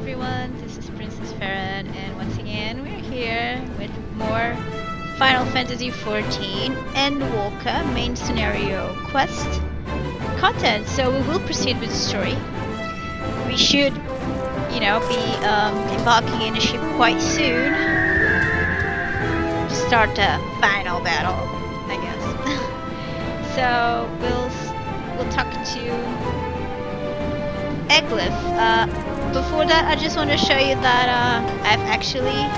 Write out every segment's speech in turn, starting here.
everyone, this is Princess Farron, and once again we're here with more Final Fantasy XIV Endwalker main scenario quest content. So we will proceed with the story. We should, be embarking in a ship quite soon to start the final battle, I guess. So we'll talk to Eglyph. Before that, I just want to show you that I've actually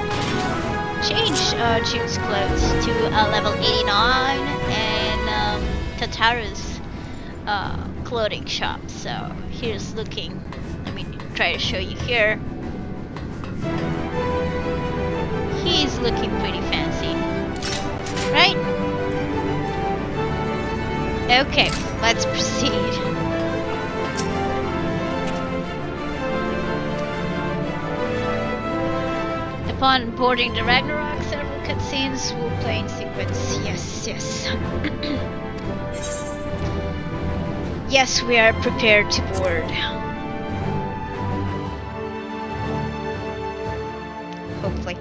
changed Jude's clothes to level 89 and Tataru's clothing shop. So here's looking. Let me try to show you here. He's looking pretty fancy, right? Okay, let's proceed. Upon boarding the Ragnarok, several cutscenes will play in sequence. Yes. Yes, we are prepared to board. Hopefully.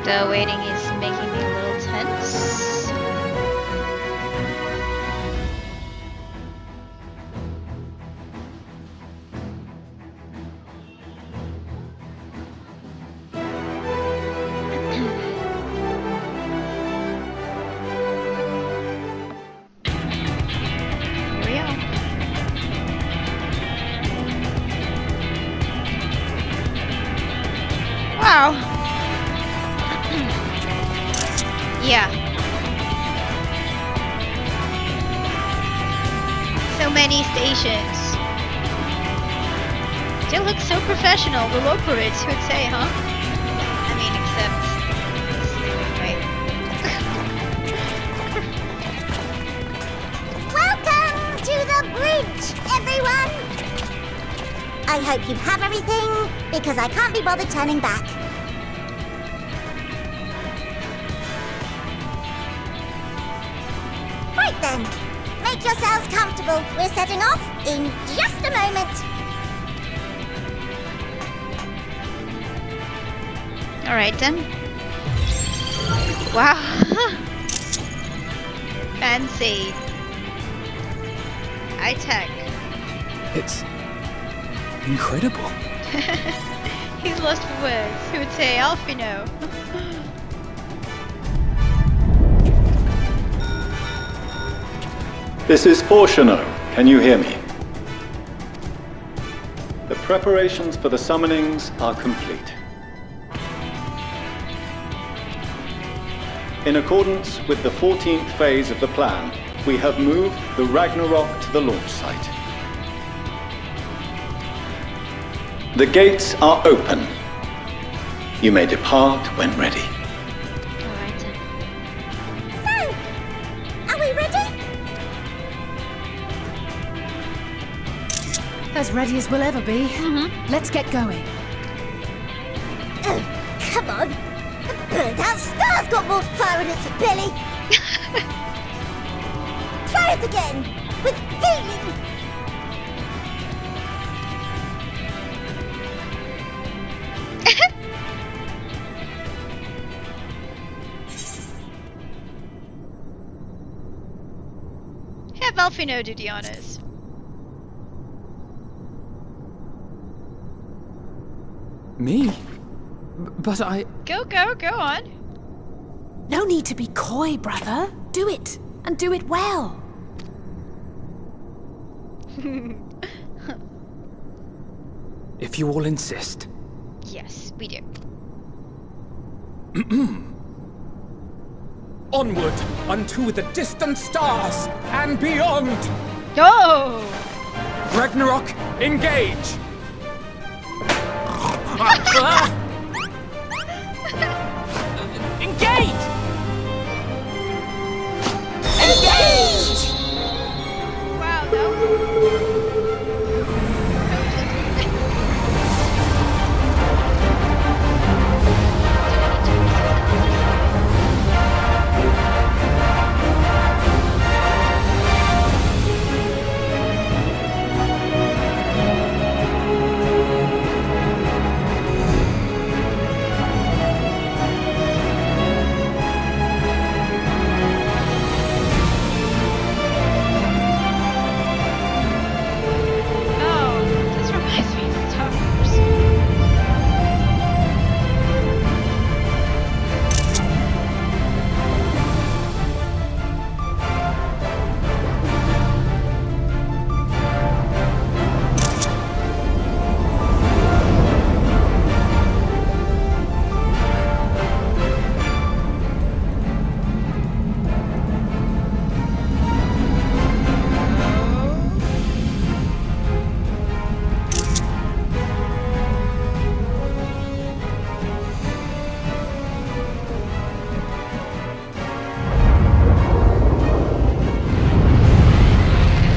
The waiting is making me a little tense. Here we are. Wow. Yeah. So many stations. They look so professional. The locals would say, huh? I mean, except Welcome to the bridge, everyone! I hope you have everything, because I can't be bothered turning back. Right then, make yourselves comfortable. We're setting off in just a moment. Alright then. Wow. Fancy. High tech. It's incredible. He's lost for words. He would say, Alfino. This is Farron. Can you hear me? The preparations for the summonings are complete. In accordance with the 14th phase of the plan, we have moved the Ragnarok to the launch site. The gates are open. You may depart when ready. Alright then. So, are we ready? As ready as we'll ever be. Let's get going. Oh, come on. The burnt-out star's got more fire in its belly. Try it again, with feeling. Have Alfino do the honors. Me? But I... Go on. No need to be coy, brother. Do it, and do it well. If you all insist. Yes, we do. Onward unto the distant stars and beyond! Go! Ragnarok, engage! Engage! Engage! Wow, that was... Oh, this reminds me of Star Wars.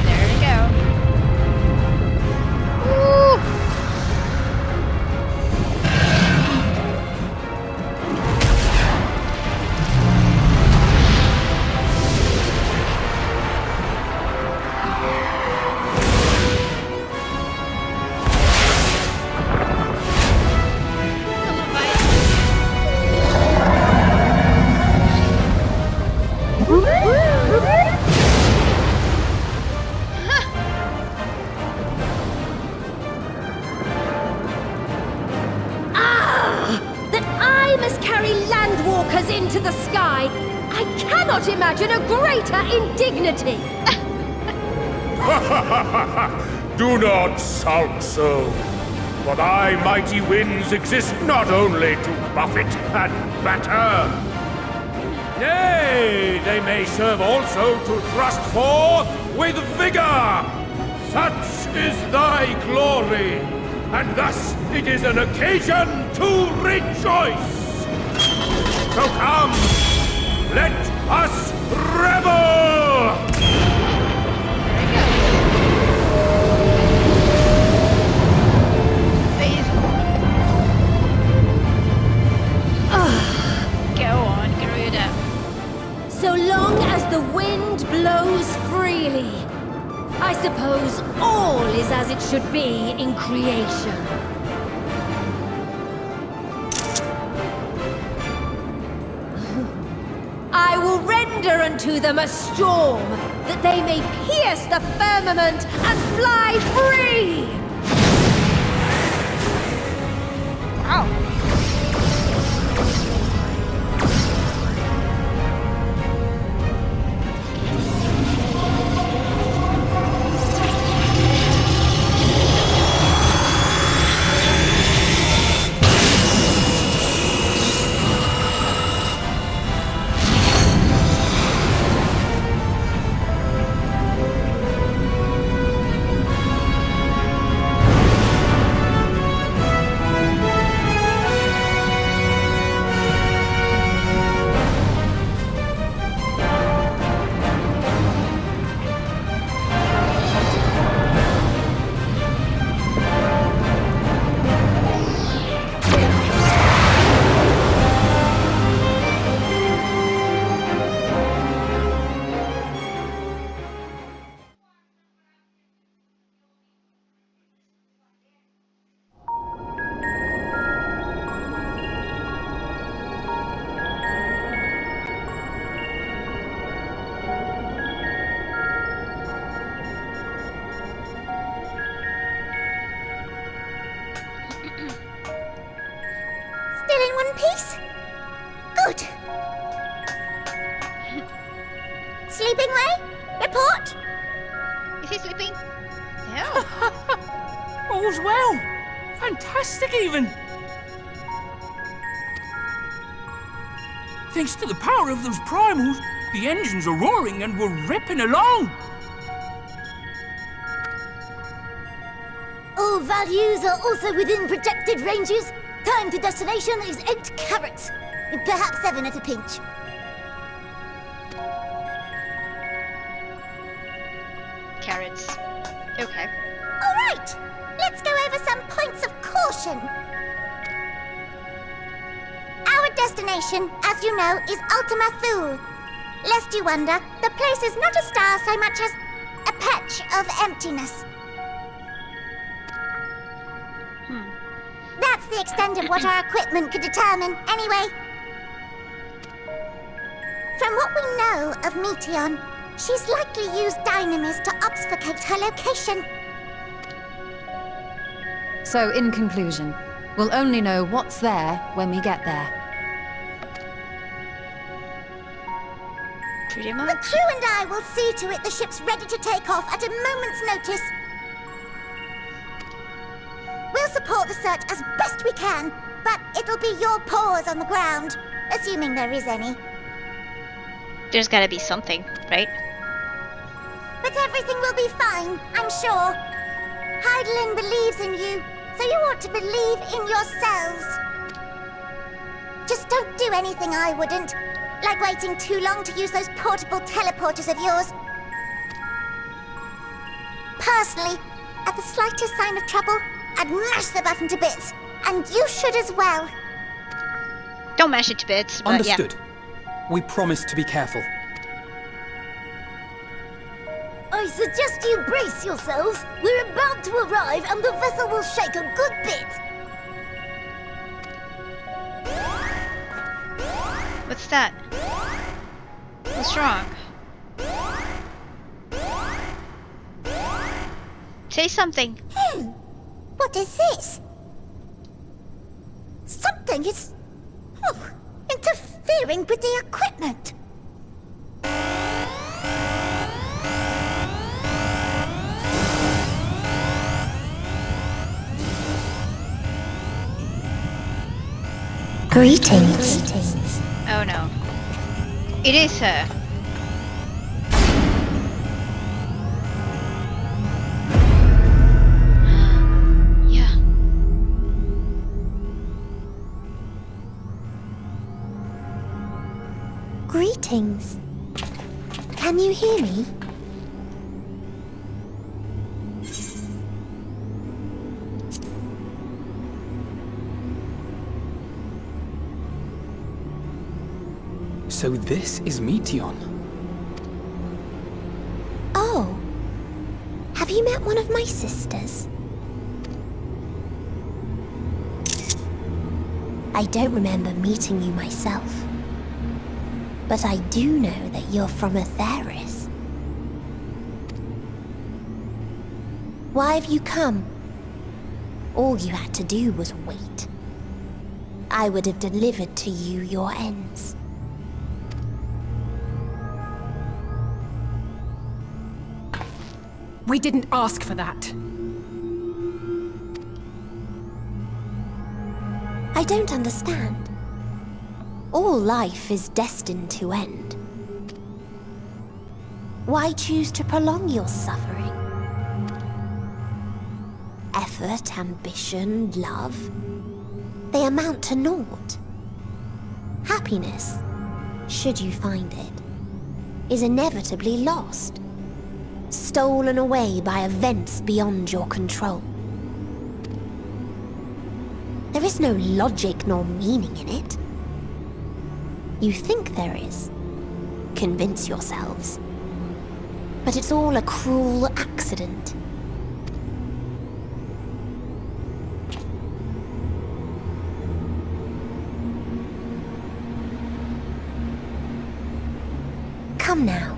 There we go. Woo! That I must carry landwalkers into the sky! I cannot imagine a greater indignity! Do not sulk so, for thy mighty winds exist not only to buffet and batter. Nay, they may serve also to thrust forth with vigor. Such is thy glory, and thus it is an occasion to rejoice. So come, let us revel! Phase Go on, Garuda. So long as the wind blows freely, I suppose all is as it should be in creation. I will render unto them a storm, that they may pierce the firmament and fly free! Wow. Still in one piece? Good. Sleeping Ray? Report? Is he sleeping? No. All's well. Fantastic, even. Thanks to the power of those primals, the engines are roaring and we're ripping along. All values are also within projected ranges. Time to destination is 8 carats. Perhaps 7 at a pinch. Carrots. Okay. Alright! Let's go over some points of caution. Our destination, as you know, is Ultima Thule. Lest you wonder, the place is not a star so much as a patch of emptiness. That's the extent of what our equipment could determine, anyway. From what we know of Meteion, she's likely used dynamis to obfuscate her location. So, in conclusion, we'll only know what's there when we get there. Pretty The much. crew and I will see to it the ship's ready to take off at a moment's notice. We'll support the search as best we can, but it'll be your paws on the ground, assuming there is any. There's gotta be something, right? But everything will be fine, I'm sure. Heidelin believes in you, so you ought to believe in yourselves. Just don't do anything I wouldn't, like waiting too long to use those portable teleporters of yours. Personally, at the slightest sign of trouble, I'd mash the button to bits, and you should as well. Don't mash it to bits, but Understood. We promise to be careful. I suggest you brace yourselves. We're about to arrive, and the vessel will shake a good bit. What's that? What's wrong? Say something. What is this? Something is... interfering with the equipment. Greetings. Oh no. It is her. Yeah. Greetings. Can you hear me? So this is Meteion. Oh. Have you met one of my sisters? I don't remember meeting you myself. But I do know that you're from Atheris. Why have you come? All you had to do was wait. I would have delivered to you your ends. We didn't ask for that. I don't understand. All life is destined to end. Why choose to prolong your suffering? Effort, ambition, love, they amount to naught. Happiness, should you find it, is inevitably lost, stolen away by events beyond your control. There is no logic nor meaning in it. You think there is. Convince yourselves. But it's all a cruel accident. Come now.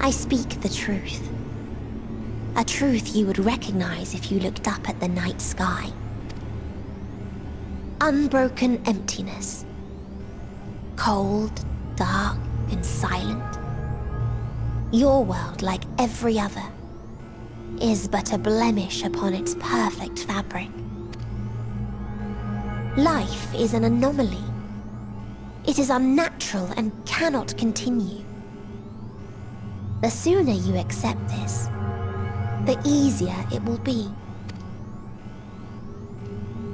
I speak the truth. A truth you would recognize if you looked up at the night sky. Unbroken emptiness. Cold, dark, and silent. Your world, like every other, is but a blemish upon its perfect fabric. Life is an anomaly. It is unnatural and cannot continue. The sooner you accept this, the easier it will be.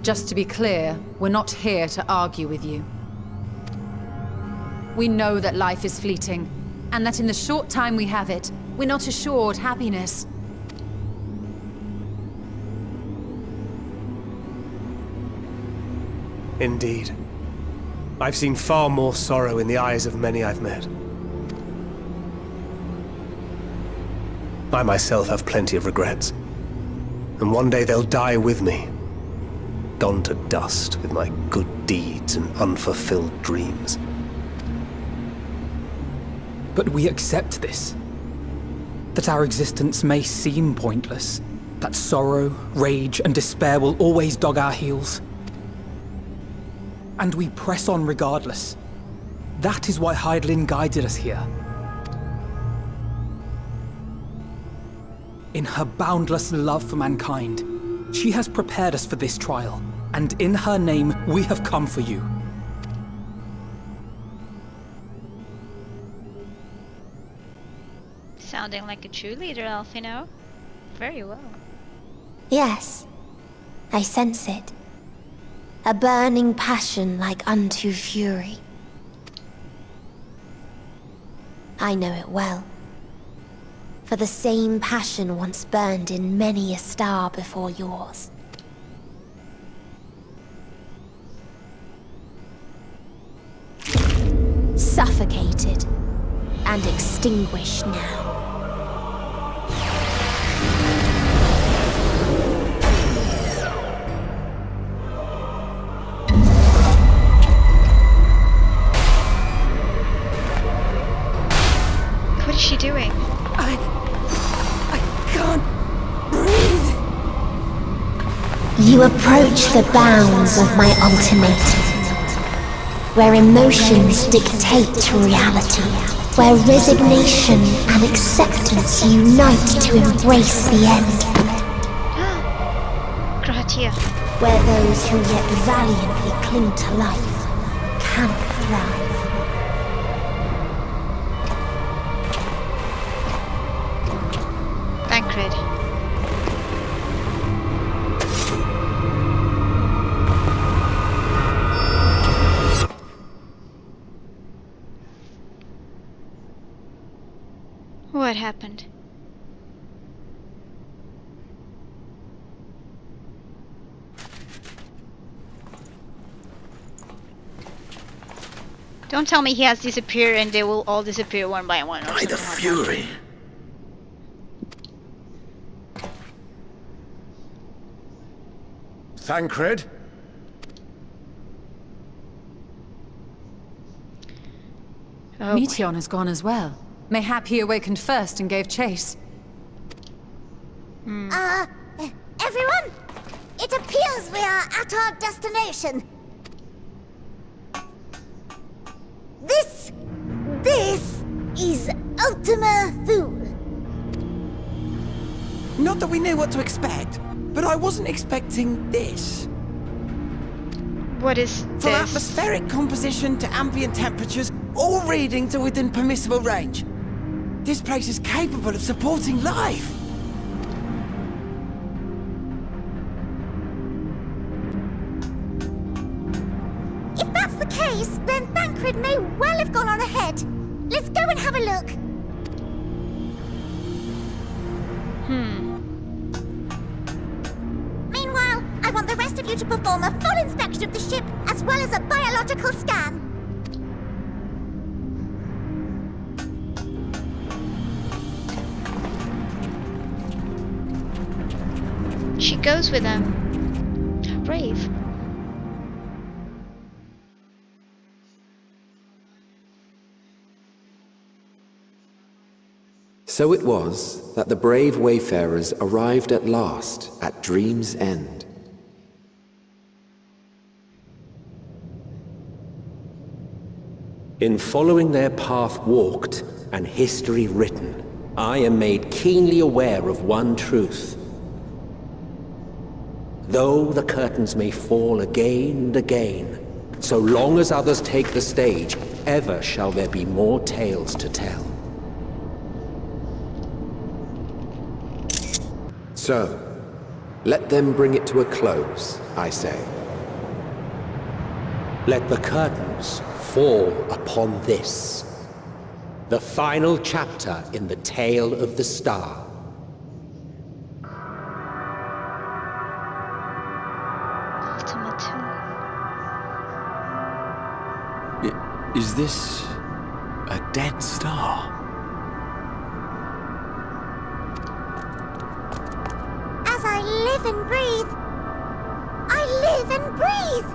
Just to be clear, we're not here to argue with you. We know that life is fleeting, and that in the short time we have it, we're not assured happiness. Indeed. I've seen far more sorrow in the eyes of many I've met. I myself have plenty of regrets. And one day they'll die with me. Gone to dust with my good deeds and unfulfilled dreams. But we accept this. That our existence may seem pointless. That sorrow, rage, and despair will always dog our heels. And we press on regardless. That is why Hydaelyn guided us here. In her boundless love for mankind, she has prepared us for this trial, and in her name, we have come for you. Sounding like a true leader, Alphino. Very well. Yes, I sense it. A burning passion like unto fury. I know it well. For the same passion once burned in many a star before yours. Suffocated and extinguished now. What is she doing? I can't breathe. You approach the bounds of my ultimatum, where emotions dictate reality, where resignation and acceptance unite to embrace the end, Gratia. where those who yet valiantly cling to life cannot thrive. Tancred. What happened? Don't tell me he has disappeared and they will all disappear one by one. By the Fury. Tancred? Oh, Meteon has gone as well. Mayhap he awakened first and gave chase. Everyone? It appears we are at our destination. This is Ultima Thule. Not that we knew what to expect, but I wasn't expecting this. What is From this? atmospheric composition to ambient temperatures, all reading to within permissible range. This place is capable of supporting life. If that's the case, then Tancred may well have gone on ahead. Let's go and have a look. Meanwhile, I want the rest of you to perform a full inspection of the ship, as well as a biological scan. She goes with them. How brave. So it was that the brave wayfarers arrived at last at Dream's End. In following their path walked and history written, I am made keenly aware of one truth. Though the curtains may fall again and again, So long as others take the stage, ever shall there be more tales to tell. So, let them bring it to a close, I say. Let the curtains fall upon this, the final chapter in the tale of the star. Is this a dead star? As I live and breathe, I live and breathe.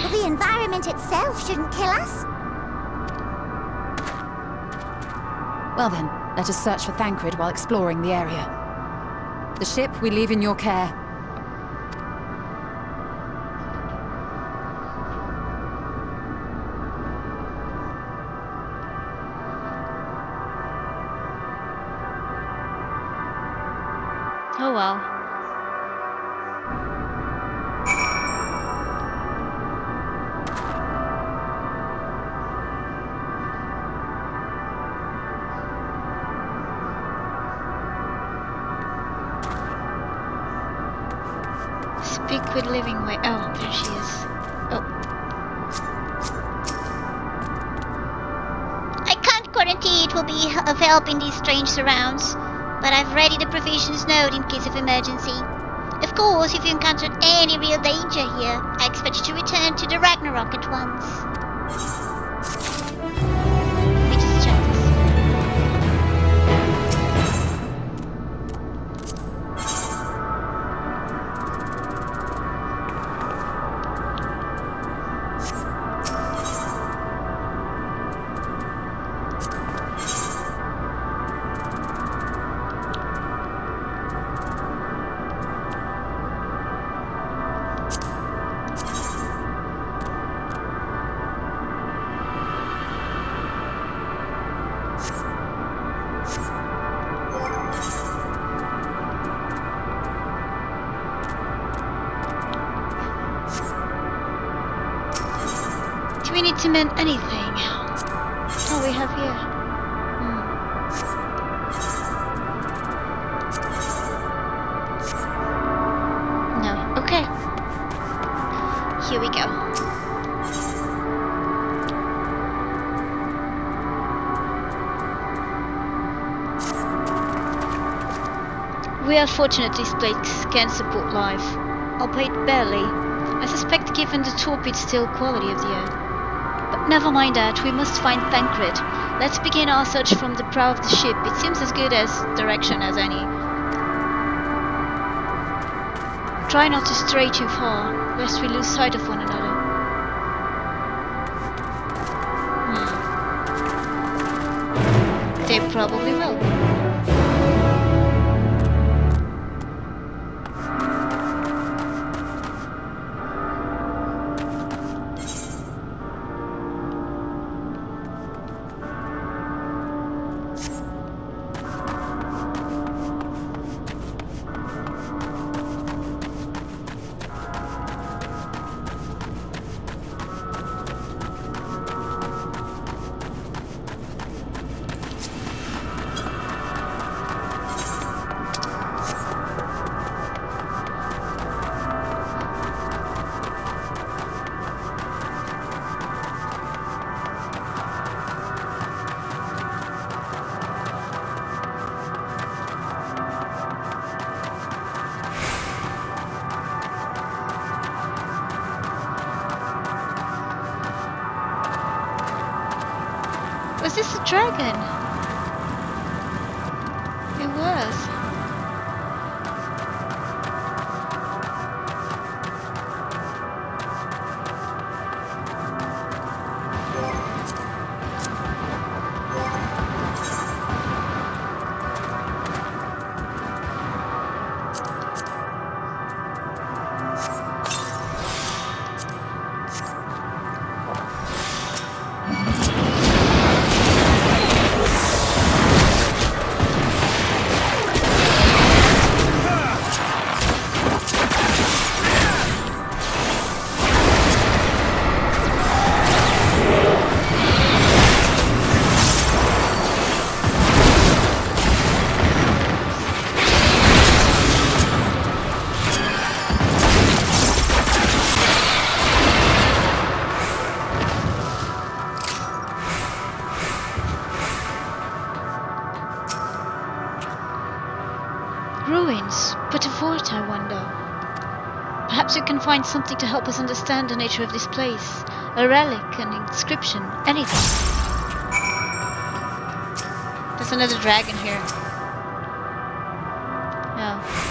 Well, the environment itself shouldn't kill us. Well then, let us search for Thancred while exploring the area. The ship we leave in your care. Oh well. Speak with living way. Oh, there she is. Oh. I can't guarantee it will be of help in these strange surrounds, but I've readied a provisions note in case of emergency. Of course, if you encounter any real danger here, I expect you to return to the Ragnarok at once. Let me just check this. Do we need to mend anything? Oh, we have here. No. Okay. Here we go. We are fortunate this place can support life, albeit barely. I suspect given the torpid still quality of the air. But never mind that, we must find Thancred. Let's begin our search from the prow of the ship. It seems as good as direction as any. Try not to stray too far, lest we lose sight of one another. They probably will. Was this a dragon? It was. Perhaps you can find something to help us understand the nature of this place. A relic, an inscription, anything. There's another dragon here. Oh.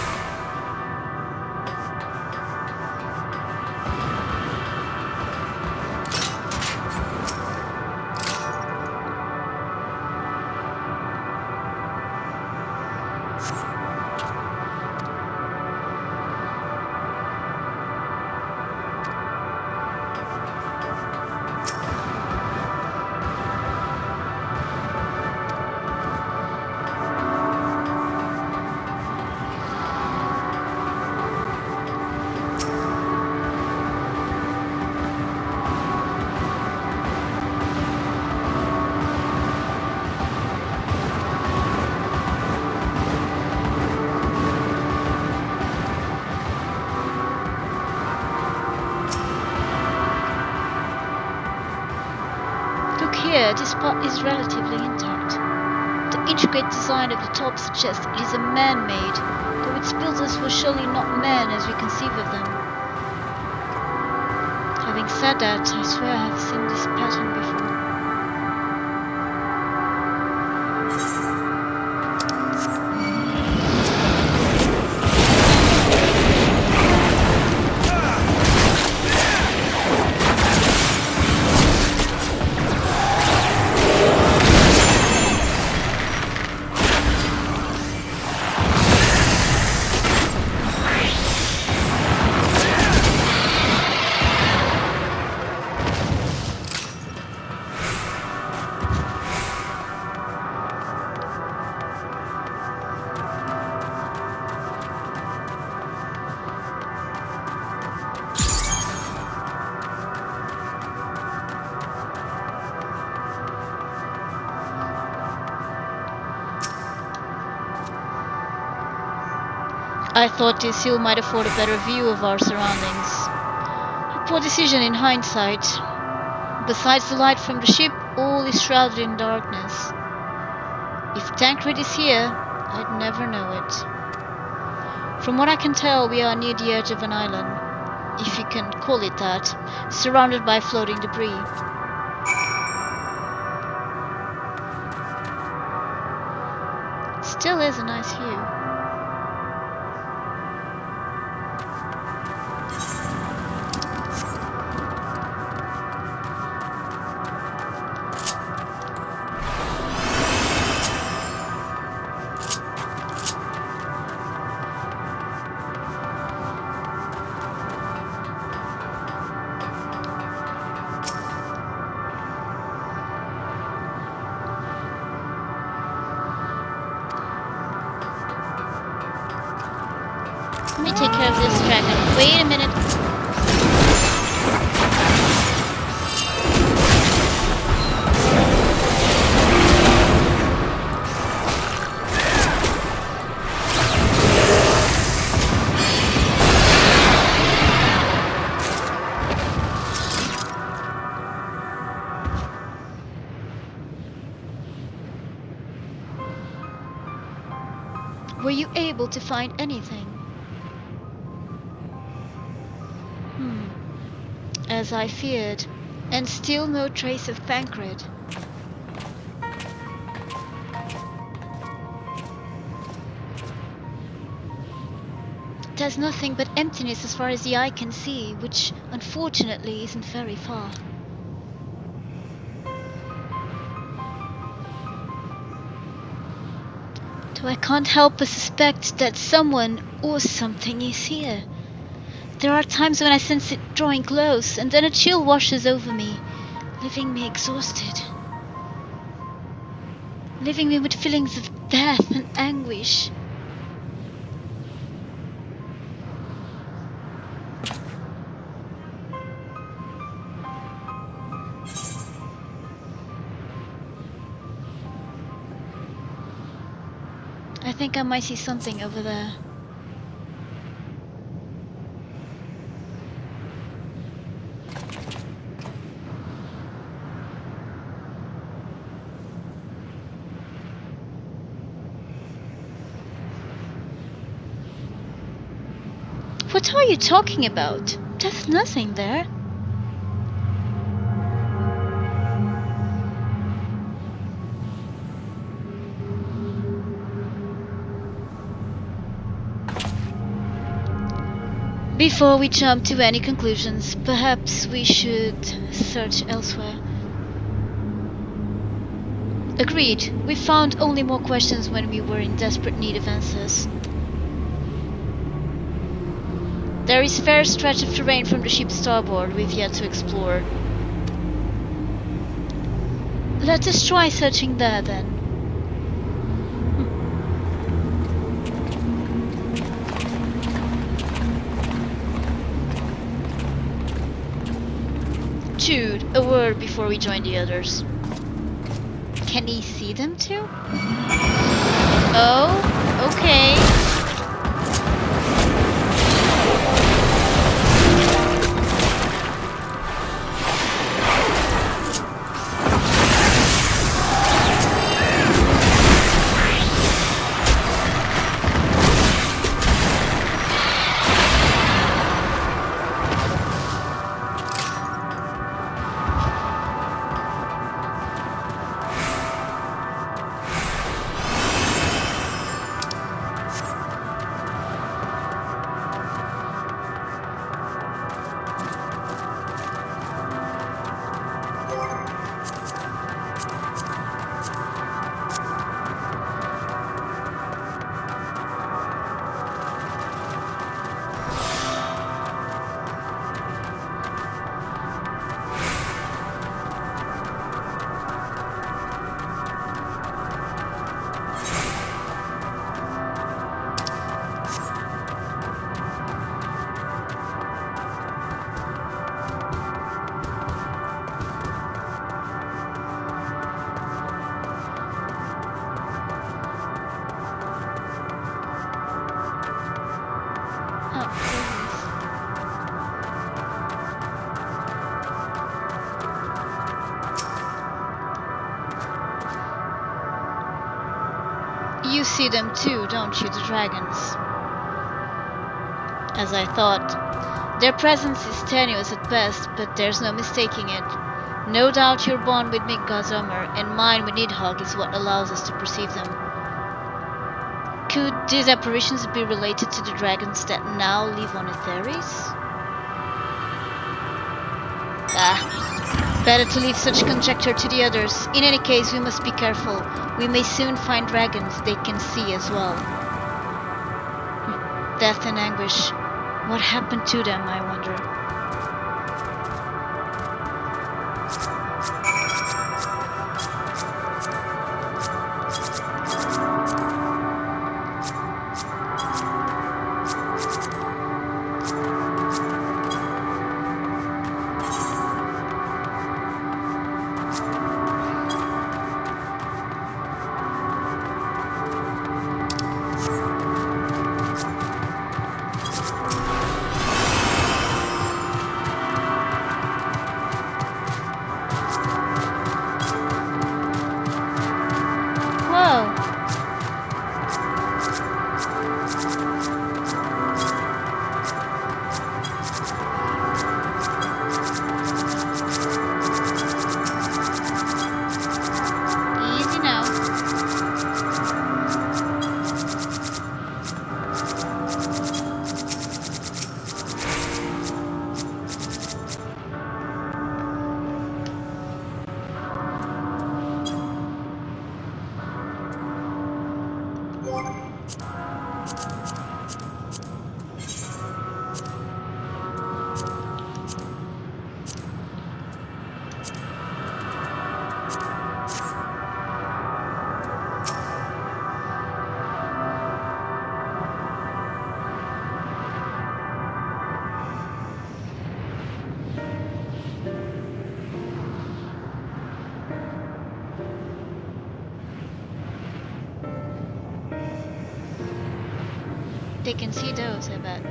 Here, this part is relatively intact. The intricate design of the top suggests it is a man-made, though its builders were surely not men as we conceive of them. Having said that, I swear I have seen this pattern before. I thought this hill might afford a better view of our surroundings. A poor decision in hindsight. Besides the light from the ship, all is shrouded in darkness. If Tancred is here, I'd never know it. From what I can tell, we are near the edge of an island, if you can call it that, surrounded by floating debris. Still is a nice view. Let me take care of this dragon. Wait a minute. Were you able to find anything? As I feared, and still no trace of Tancred. There's nothing but emptiness as far as the eye can see, which unfortunately isn't very far. Though I can't help but suspect that someone or something is here. There are times when I sense it drawing close, and then a chill washes over me, leaving me exhausted. Leaving me with feelings of death and anguish. I think I might see something over there. What What are you talking about? There's nothing there. Before we jump to any conclusions, perhaps we should search elsewhere. Agreed. We found only more questions when we were in desperate need of answers. There is a fair stretch of terrain from the ship's starboard we've yet to explore. Let us try searching there then. Jude, a word before we join the others. Can he see them too? Oh, okay. You see them too, don't you, the dragons? As I thought. Their presence is tenuous at best, but there's no mistaking it. No doubt your bond with Midgard's armor and mine with Nidhogg is what allows us to perceive them. Could these apparitions be related to the dragons that now live on Etheris? Better to leave such conjecture to the others. In any case, we must be careful. We may soon find dragons they can see as well. Death and anguish. What happened to them, I wonder? They can see those, I bet.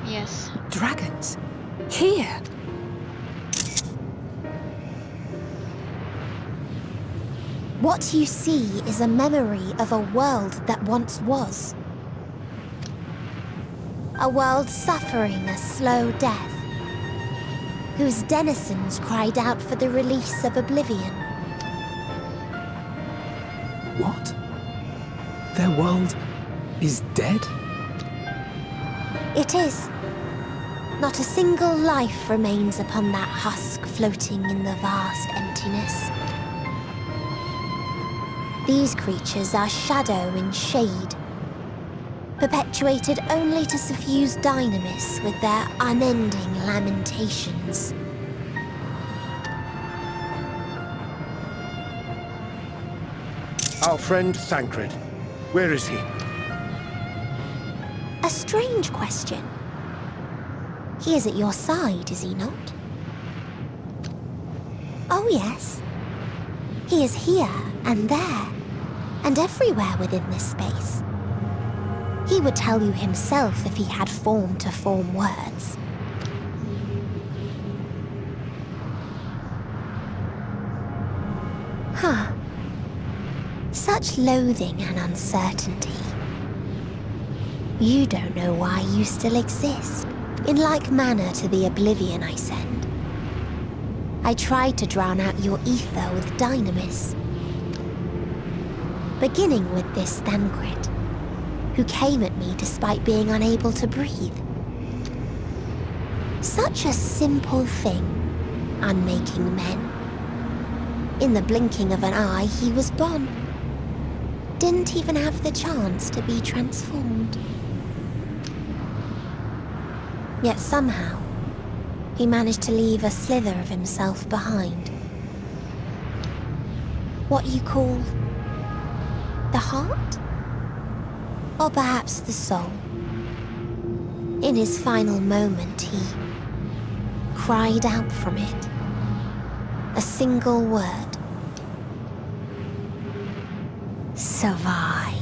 Yes. Dragons? Here? What you see is a memory of a world that once was. A world suffering a slow death, whose denizens cried out for the release of oblivion. What? Their world is dead? It is. Not a single life remains upon that husk floating in the vast emptiness. These creatures are shadow and shade, perpetuated only to suffuse dynamis with their unending lamentations. Our friend Thancred. Where is he? A strange question. He is at your side, is he not? Oh yes. He is here and there, and everywhere within this space. He would tell you himself if he had form to form words. Huh. Such loathing and uncertainty. You don't know why you still exist, in like manner to the oblivion I send. I tried to drown out your ether with dynamis. Beginning with this Thancred, who came at me despite being unable to breathe. Such a simple thing, unmaking men. In the blinking of an eye, he was gone. Didn't even have the chance to be transformed. Yet somehow, he managed to leave a slither of himself behind. What you call the heart? Or perhaps the soul. In his final moment, he cried out from it. A single word. Survive.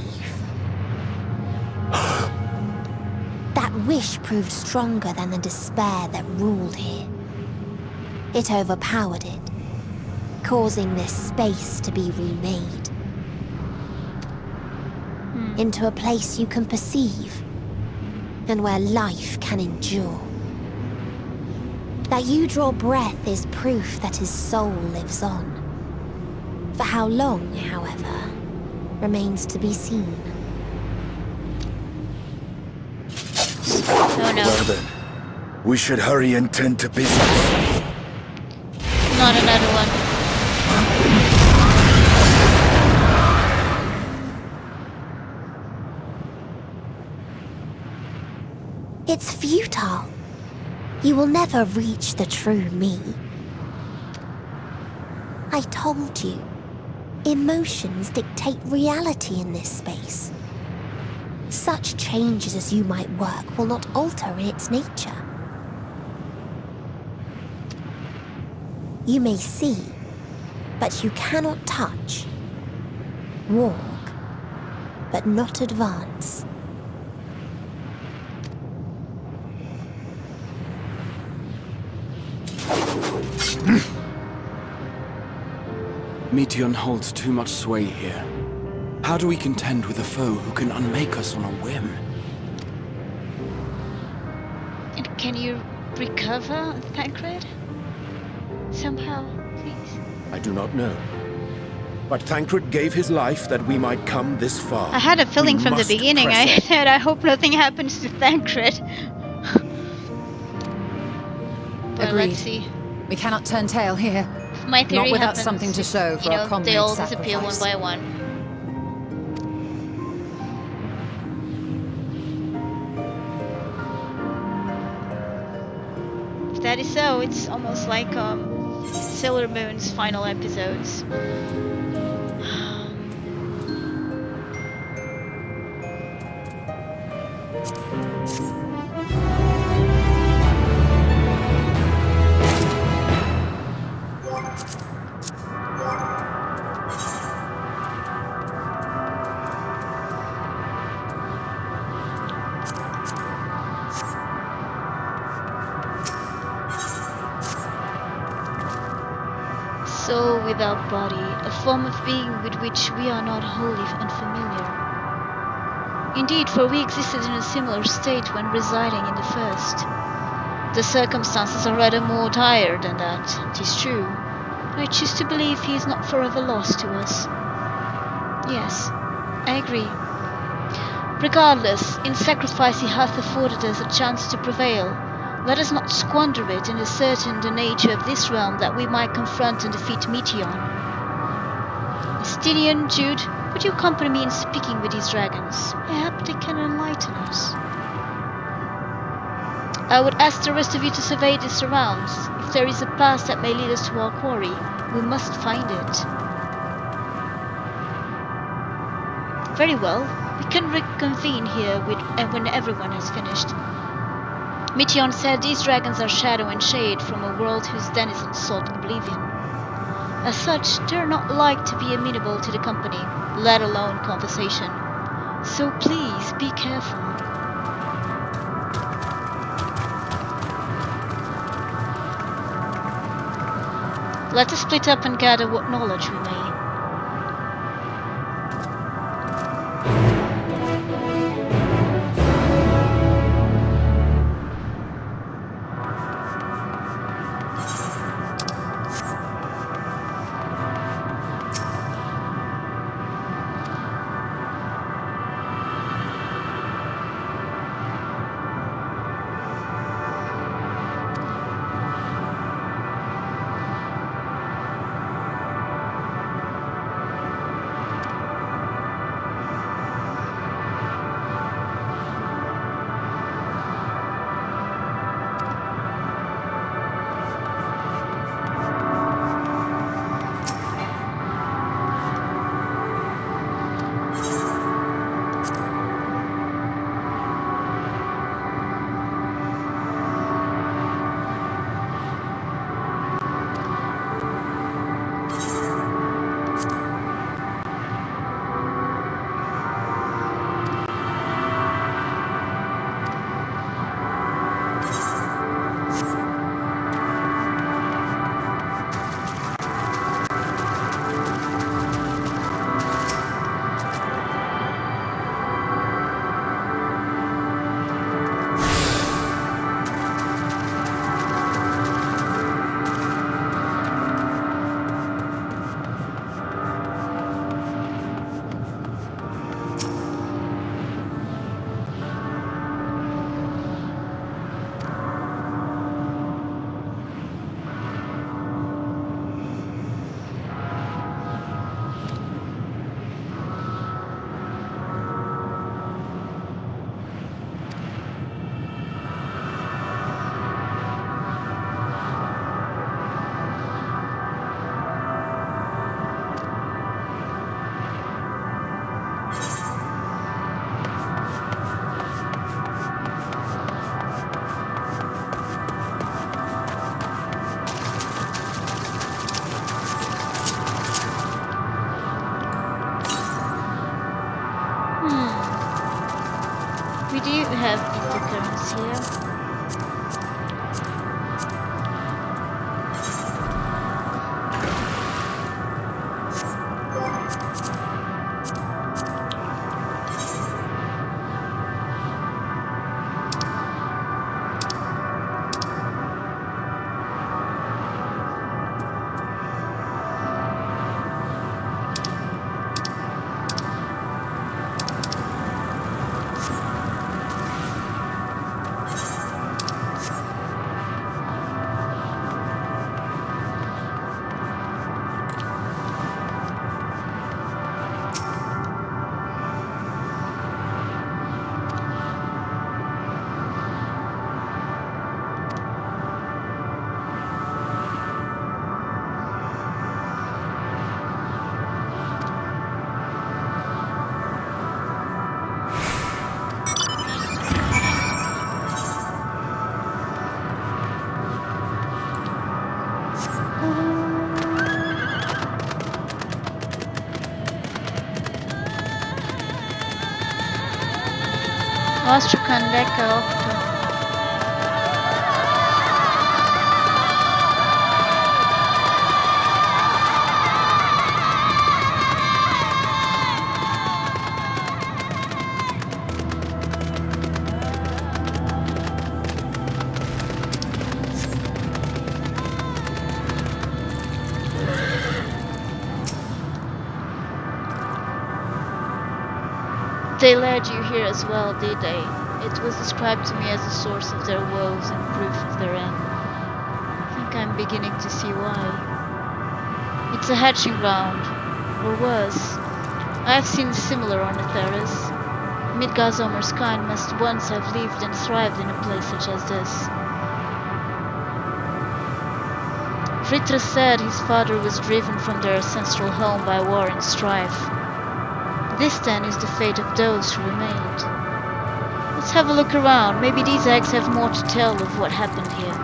That wish proved stronger than the despair that ruled here. It overpowered it, causing this space to be remade. Into a place you can perceive, and where life can endure. That you draw breath is proof that his soul lives on. For how long, however, remains to be seen. Oh no. Well then, we should hurry and tend to business. Not another one. It's futile. You will never reach the true me. I told you, emotions dictate reality in this space. Such changes as you might work will not alter in its nature. You may see, but you cannot touch. Walk, but not advance. Meteion holds too much sway here. How do we contend with a foe who can unmake us on a whim? And can you recover Thancred? Somehow, please? I do not know. But Thancred gave his life that we might come this far. I had a feeling We from the must beginning. press I on. said, I hope nothing happens to Thancred. But Agreed. let's see. We cannot turn tail here. If my theory Not without happens, something to show for you our know, comrade's they all disappear one sacrifice. by one. If that is so, it's almost like Sailor Moon's final episodes. Soul without body, a form of being with which we are not wholly unfamiliar. Indeed, for we existed in a similar state when residing in the first. The circumstances are rather more dire than that, 'tis true. I choose to believe he is not forever lost to us. Yes, I agree. Regardless, in sacrifice he hath afforded us a chance to prevail. Let us not squander it in ascertain the nature of this realm that we might confront and defeat Meteion. Estinian, Jude, would you accompany me in speaking with these dragons? Mayhap they can enlighten us. I would ask the rest of you to survey the surrounds. If there is a path that may lead us to our quarry, we must find it. Very well. We can reconvene here when everyone has finished. Meteion said these dragons are shadow and shade from a world whose denizens sought oblivion. As such, they are not like to be amenable to the company, let alone conversation. So please, be careful. Let us split up and gather what knowledge we may. We do have intercurrents here. Astrakhan Deka Octo. They led you here as well, did they? It was described to me as the source of their woes and proof of their end. I think I'm beginning to see why. It's a hatching ground, or was. I've seen similar on Etheris. Midgard's kind must once have lived and thrived in a place such as this. Fritra said his father was driven from their ancestral home by war and strife. This then is the fate of those who remained. Let's have a look around. Maybe these eggs have more to tell of what happened here.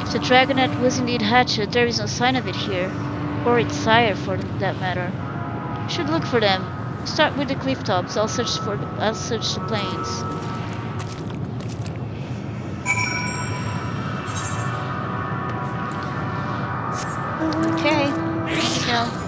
If the dragonet was indeed hatched, there is no sign of it here. Or its sire, for that matter. We should look for them. Start with the cliff tops. I'll search the plains. Okay, let's go.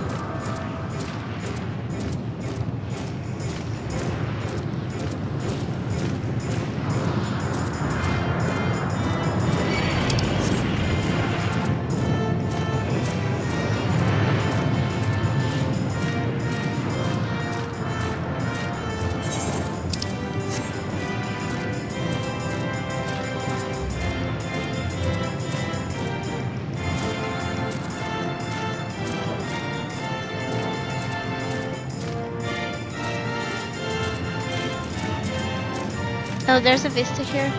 Oh, there's a vista here.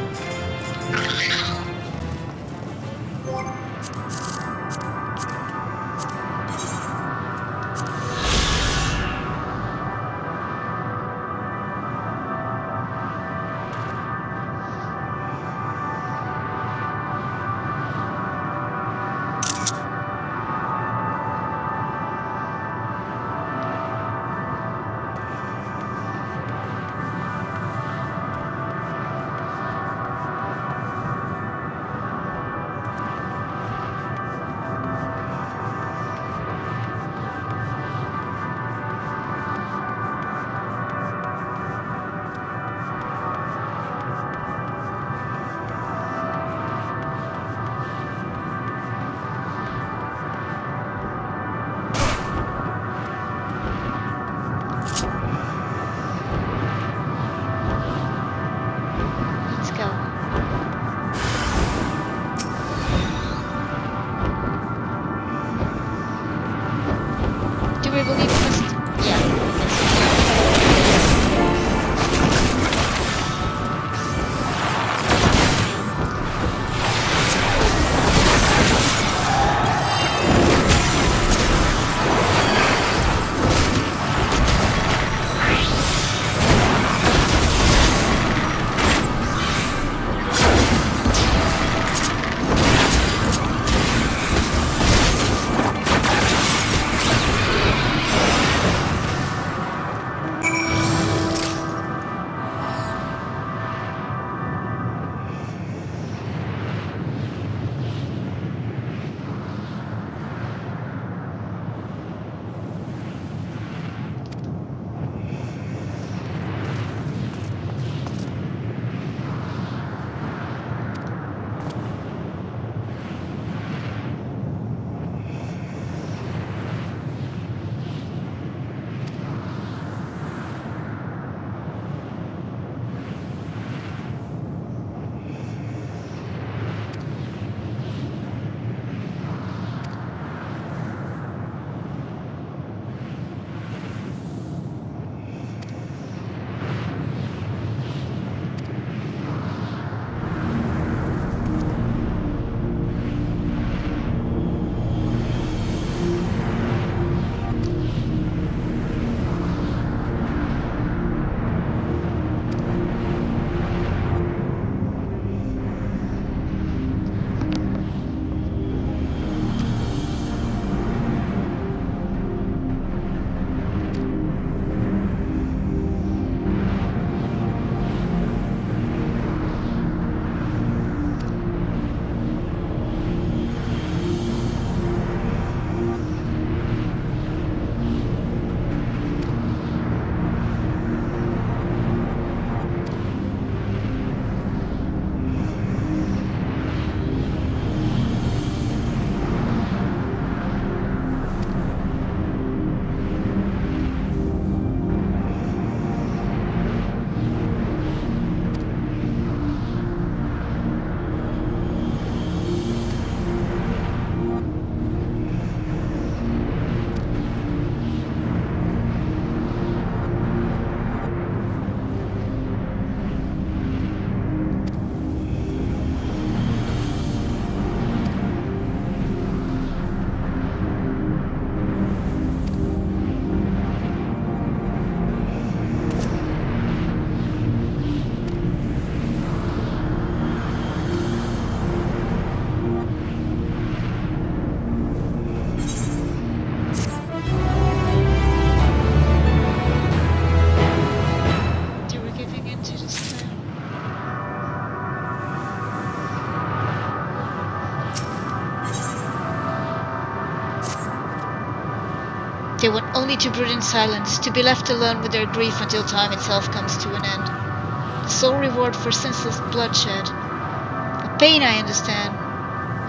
only to brood in silence, to be left alone with their grief until time itself comes to an end. The sole reward for senseless bloodshed. A pain I understand,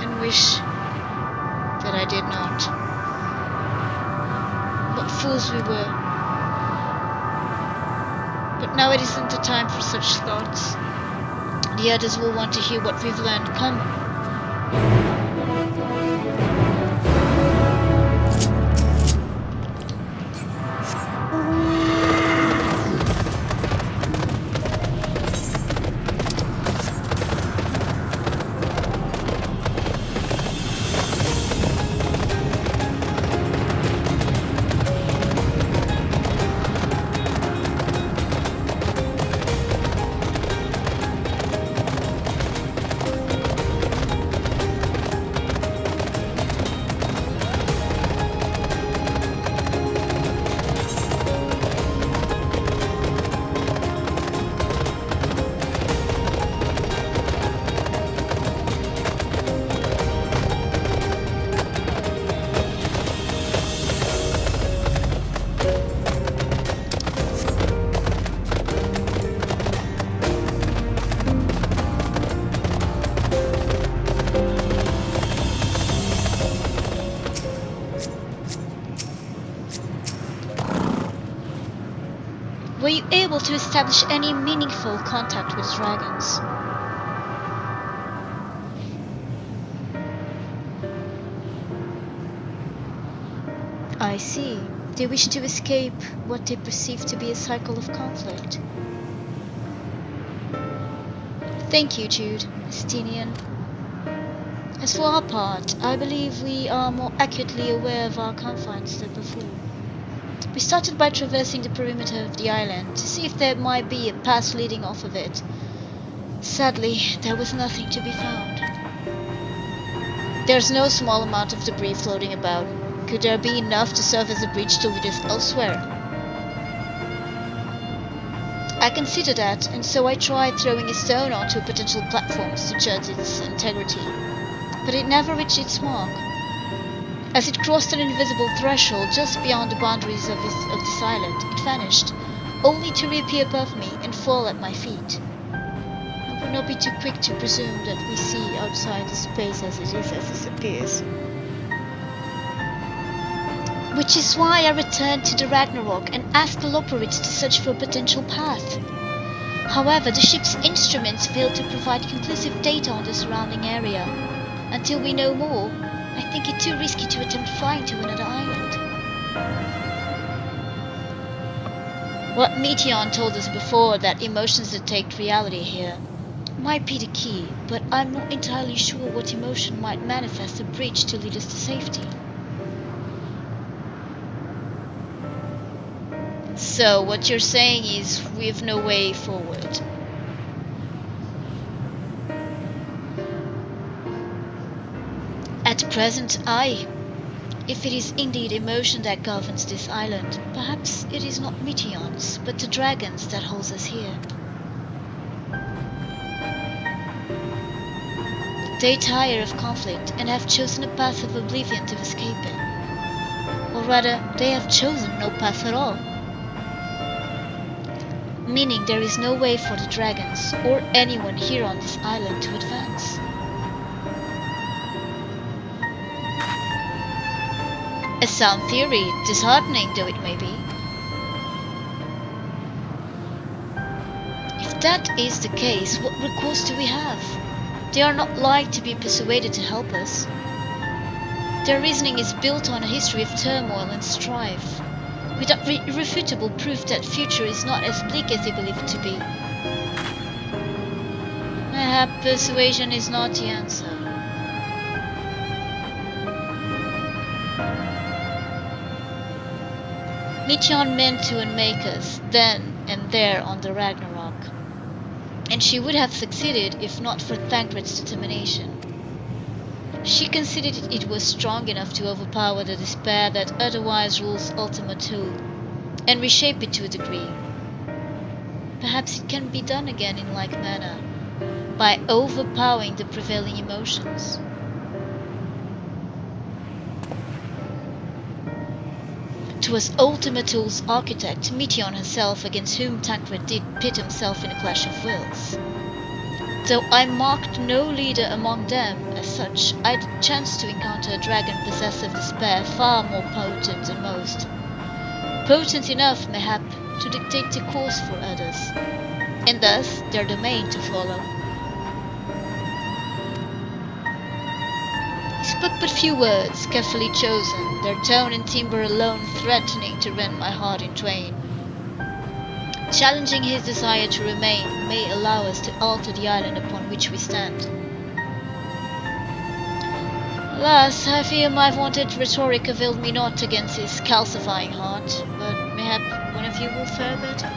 and wish that I did not. What fools we were. But now it isn't the time for such thoughts. The others will want to hear what we've learned. Come. Were you able to establish any meaningful contact with dragons? I see. They wish to escape what they perceive to be a cycle of conflict. Thank you, Jude, Estinian. As for our part, I believe we are more accurately aware of our confines than before. We started by traversing the perimeter of the island to see if there might be a path leading off of it. Sadly, there was nothing to be found. There's no small amount of debris floating about. Could there be enough to serve as a bridge to lead us elsewhere? I considered that, and so I tried throwing a stone onto a potential platform to judge its integrity. But it never reached its mark. As it crossed an invisible threshold just beyond the boundaries of this island, it vanished, only to reappear above me and fall at my feet. I would not be too quick to presume that we see outside the space as it is as it appears. Which is why I returned to the Ragnarok and asked the Loperids to search for a potential path. However, the ship's instruments failed to provide conclusive data on the surrounding area. Until we know more, I think it too risky to attempt flying to another island. What Meteon told us before, that emotions detect reality here, might be the key, but I'm not entirely sure what emotion might manifest a bridge to lead us to safety. So, what you're saying is we've no way forward. At present, aye. If it is indeed emotion that governs this island, perhaps it is not Meteons, but the dragons that holds us here. They tire of conflict and have chosen a path of oblivion to escape it. Or rather, they have chosen no path at all. Meaning there is no way for the dragons, or anyone here on this island, to advance. A sound theory, disheartening though it may be. If that is the case, what recourse do we have? They are not like to be persuaded to help us. Their reasoning is built on a history of turmoil and strife, without irrefutable proof that future is not as bleak as they believe it to be. Perhaps persuasion is not the answer. Meteon meant to unmake us, then and there on the Ragnarok. And she would have succeeded if not for Thancred's determination. She considered it was strong enough to overpower the despair that otherwise rules Ultima Thule, and reshape it to a degree. Perhaps it can be done again in like manner, by overpowering the prevailing emotions. To was Ultimate's architect, Meteion herself, against whom Tancred did pit himself in a clash of wills. Though I marked no leader among them as such, I'd chanced to encounter a dragon possessed of despair far more potent than most. Potent enough, mayhap, to dictate the course for others, and thus their domain to follow. He spoke but few words, carefully chosen, their tone and timbre alone threatening to rend my heart in twain. Challenging his desire to remain may allow us to alter the island upon which we stand. Alas, I fear my vaunted rhetoric availed me not against his calcifying heart, but mayhap one of you will fare better.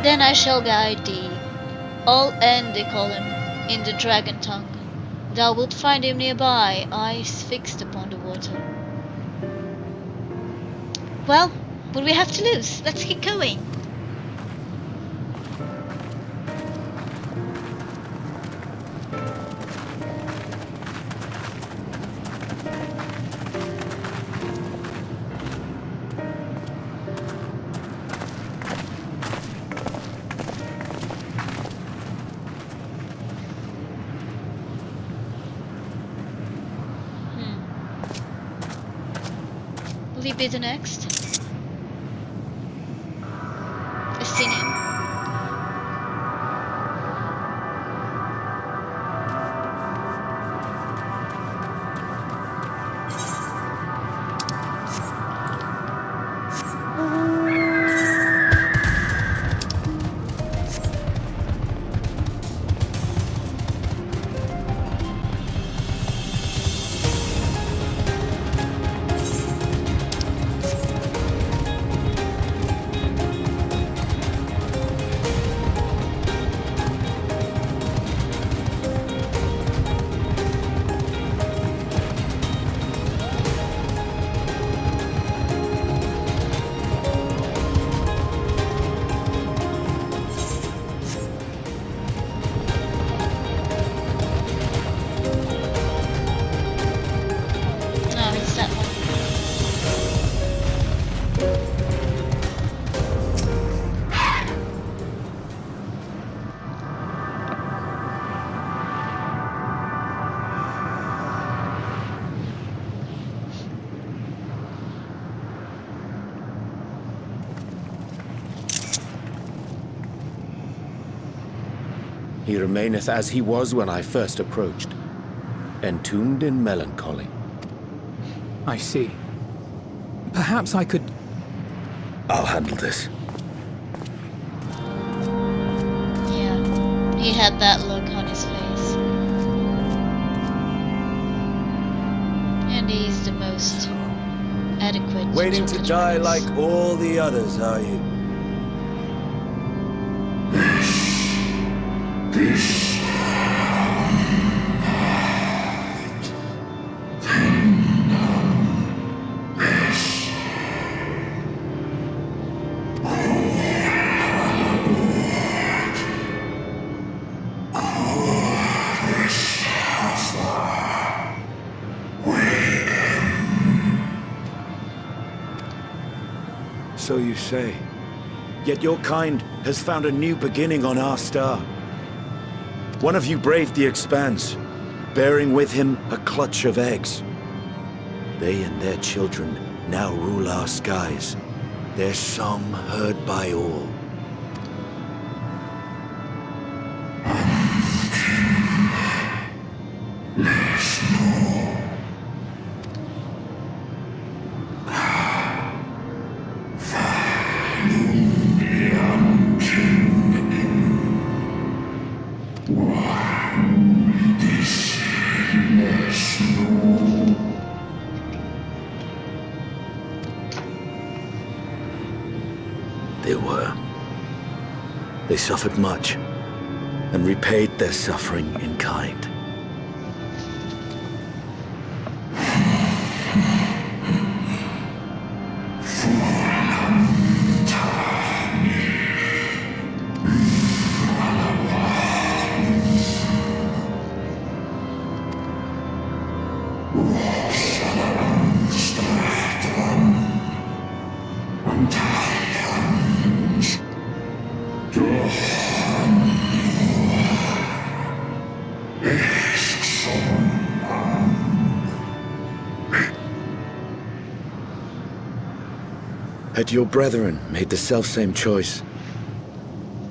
Then I shall guide thee. All end they call him, in the dragon tongue. Thou wilt find him nearby, eyes fixed upon the water. Well, what do we have to lose? Let's get going. Will he be the next? Estinian. He remaineth as he was when I first approached, entombed in melancholy. I see. Perhaps I could... I'll handle this. Yeah, he had that look on his face. And he's the most adequate. Waiting to die like all the others, are you? So you say. Yet your kind has found a new beginning on our star. One of you braved the expanse, bearing with him a clutch of eggs. They and their children now rule our skies, their song heard by all. They suffered much, and repaid their suffering in kind. Had your brethren made the selfsame choice,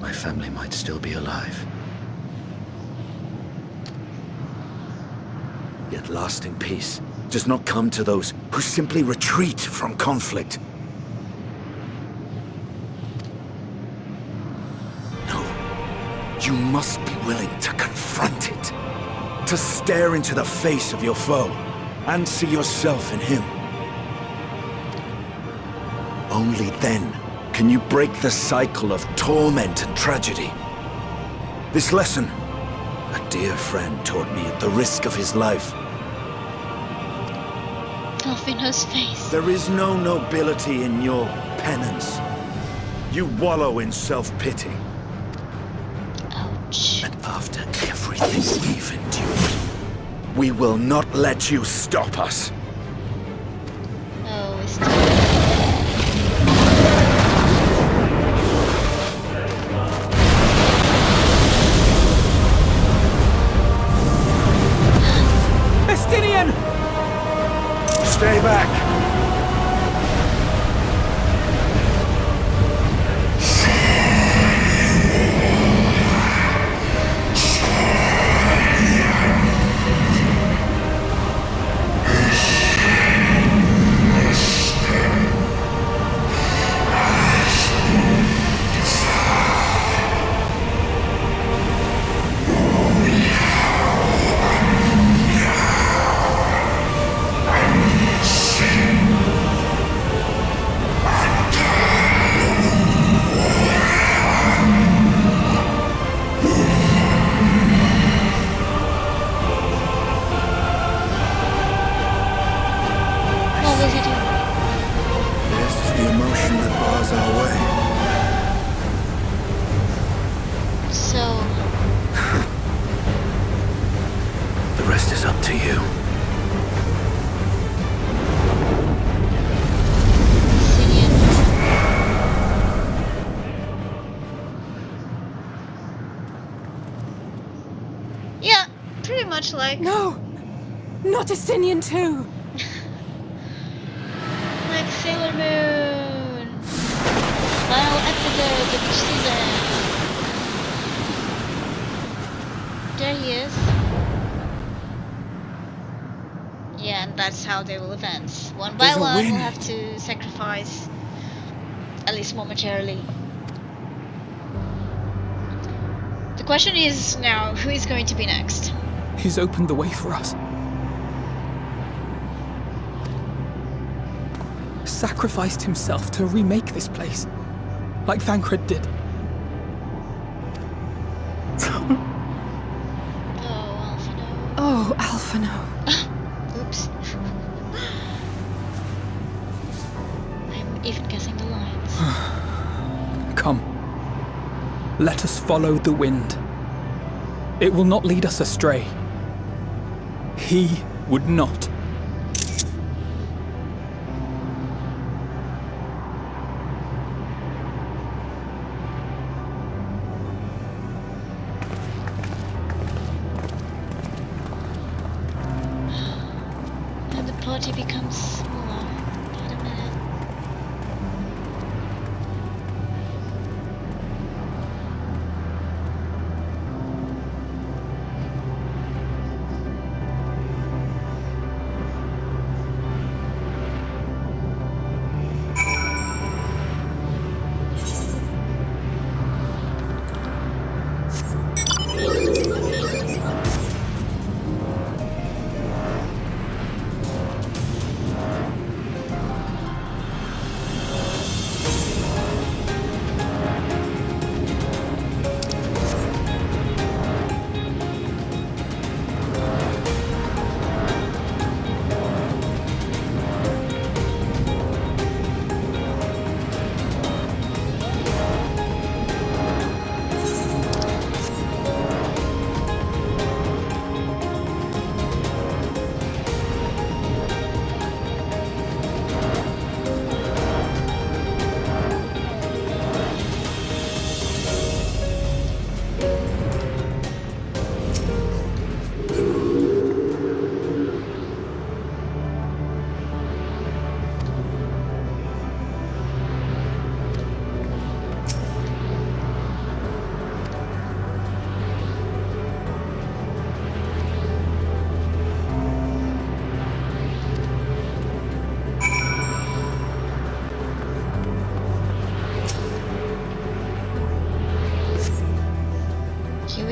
my family might still be alive. Yet lasting peace does not come to those who simply retreat from conflict. No, you must be willing to confront it, to stare into the face of your foe, and see yourself in him. Only then can you break the cycle of torment and tragedy. This lesson, a dear friend taught me at the risk of his life. Alfino's face. There is no nobility in your penance. You wallow in self-pity. Ouch. And after everything we've endured, we will not let you stop us. Oh, it's Estinian! Stay back! No! Not Estinian too! like Sailor Moon! Final episode of each season! There he is. Yeah, and that's how they will advance. One by one, we'll have to sacrifice, at least momentarily. The question is now, who is going to be next? He's opened the way for us. Sacrificed himself to remake this place, like Thancred did. Oh, Alphino. Oops. I'm even guessing the lines. Come. Let us follow the wind. It will not lead us astray. He would not. And the party becomes smaller. Wait a minute.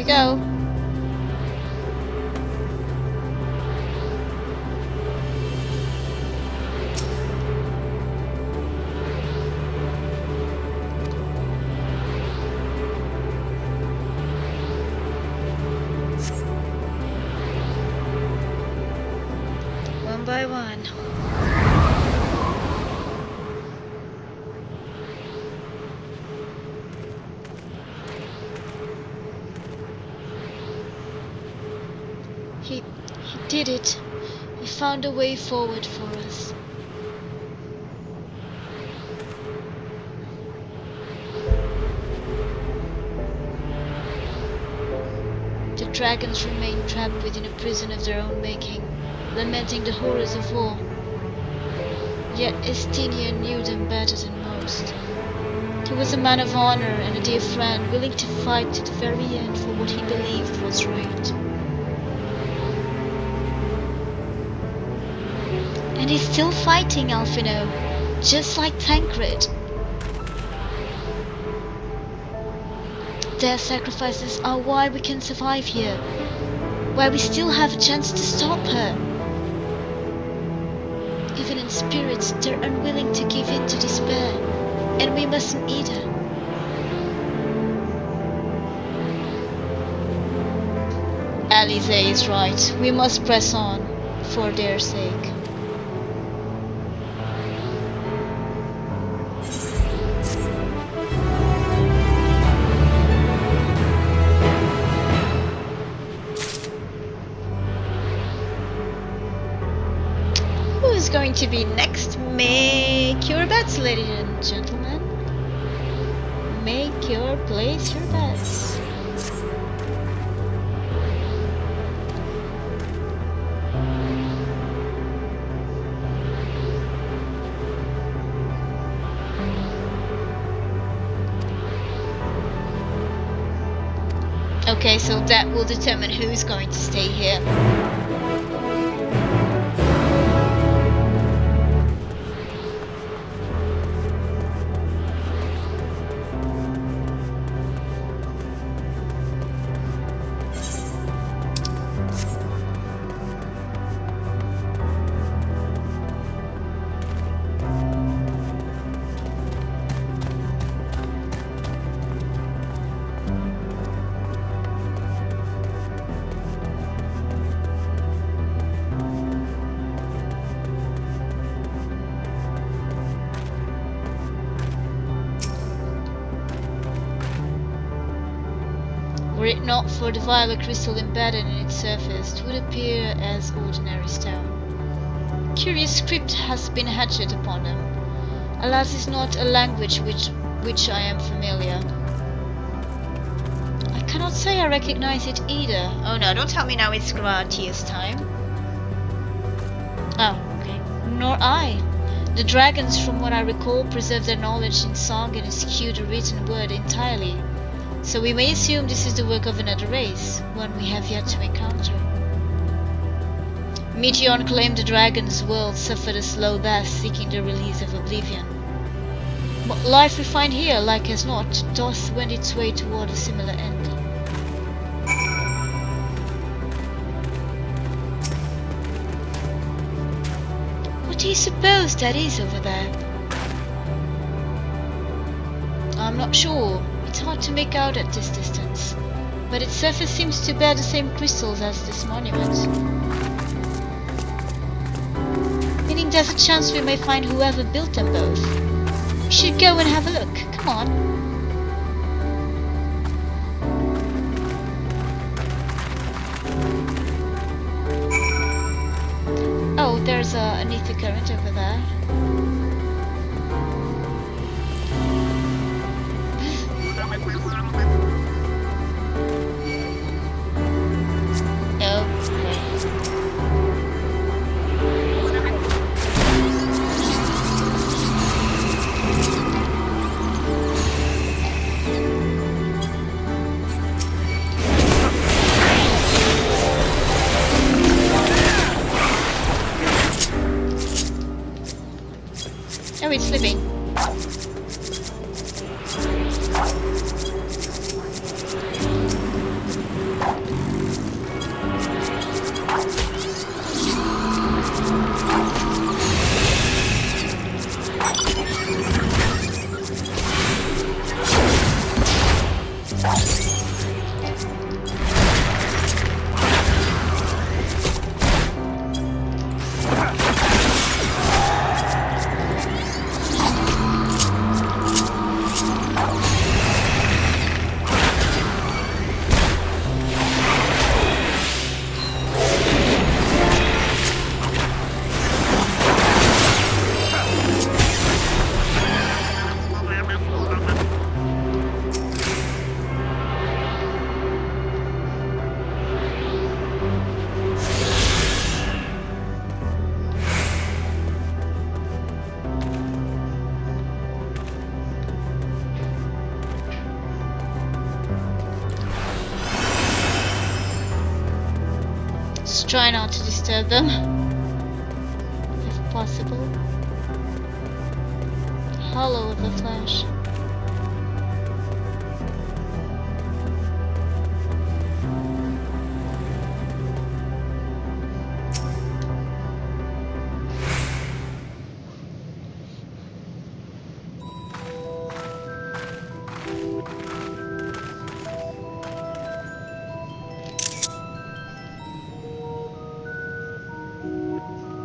go. One by one. He did it. He found a way forward for us. The dragons remain trapped within a prison of their own making, lamenting the horrors of war. Yet Estinian knew them better than most. He was a man of honor and a dear friend, willing to fight to the very end for what he believed was right. And he's still fighting, Alfino, just like Tancred. Their sacrifices are why we can survive here, why we still have a chance to stop her. Even in spirit, they're unwilling to give in to despair, and we mustn't either. Alize is right, we must press on, for their sake. Who's going to be next? Make your bets, ladies and gentlemen. Place your bets. Okay, so that will determine who's going to stay here. Were it not for the violet crystal embedded in its surface, it would appear as ordinary stone. Curious script has been hatched upon them. Alas, is not a language which I am familiar. I cannot say I recognize it either. Oh no, don't tell me now it's Gratia's time. Oh, okay. Nor I. The dragons, from what I recall, preserve their knowledge in song and eschew the written word entirely. So we may assume this is the work of another race, one we have yet to encounter. Meteon claimed the dragon's world suffered a slow death, seeking the release of oblivion. What life we find here, like as not, doth wend its way toward a similar end. What do you suppose that is over there? I'm not sure. It's hard to make out at this distance, but its surface seems to bear the same crystals as this monument. Meaning there's a chance we may find whoever built them both. We should go and have a look. Come on. Oh, there's an ether current over there. Oh, it's living. Let's try not to disturb them, if possible. Hollow of the flesh.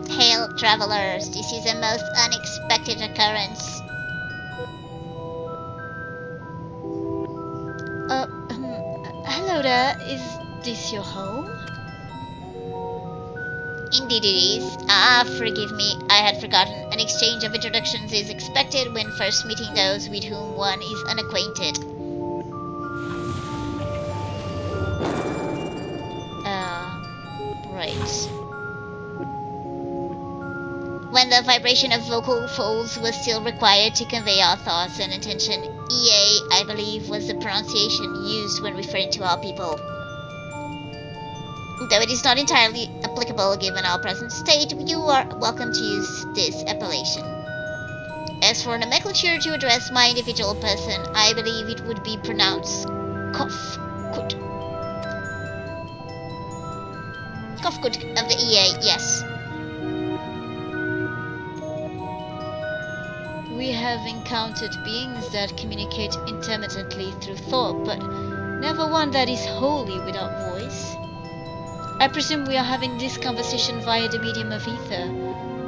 Hail, travelers. This is a most unexpected occurrence. Hello there. Is this your home? Indeed it is. Forgive me, I had forgotten. An exchange of introductions is expected when first meeting those with whom one is unacquainted. Right. When the vibration of vocal folds was still required to convey our thoughts and intention, EA, I believe, was the pronunciation used when referring to our people. Though it is not entirely applicable given our present state, you are welcome to use this appellation. As for nomenclature to address my individual person, I believe it would be pronounced Kofkut. Kofkut of the EA, yes. We have encountered beings that communicate intermittently through thought, but never one that is wholly without voice. I presume we are having this conversation via the medium of ether,